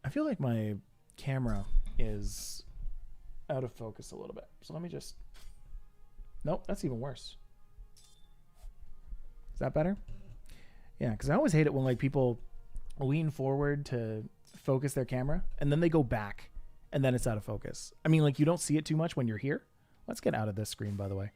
I feel like my camera is out of focus a little bit, so let me just... Nope, that's even worse. Is that better? Yeah, because I always hate it when like people lean forward to focus their camera and then they go back and then it's out of focus. I mean, like, you don't see it too much when you're here. Let's get out of this screen, by the way.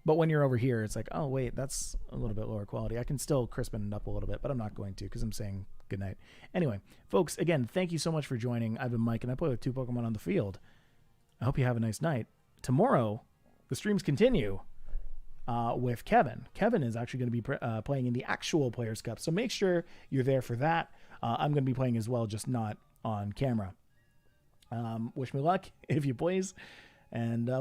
But when you're over here, it's like, oh wait, that's a little bit lower quality. I can still crispen it up a little bit, but I'm not going to because I'm saying goodnight. Anyway, folks, again, thank you so much for joining. I've been Mike, and I play with 2 Pokemon on the field. I hope you have a nice night. Tomorrow, the streams continue with Kevin. Kevin is actually going to be playing in the actual Players Cup, so make sure you're there for that. I'm going to be playing as well, just not on camera. Wish me luck, if you please, and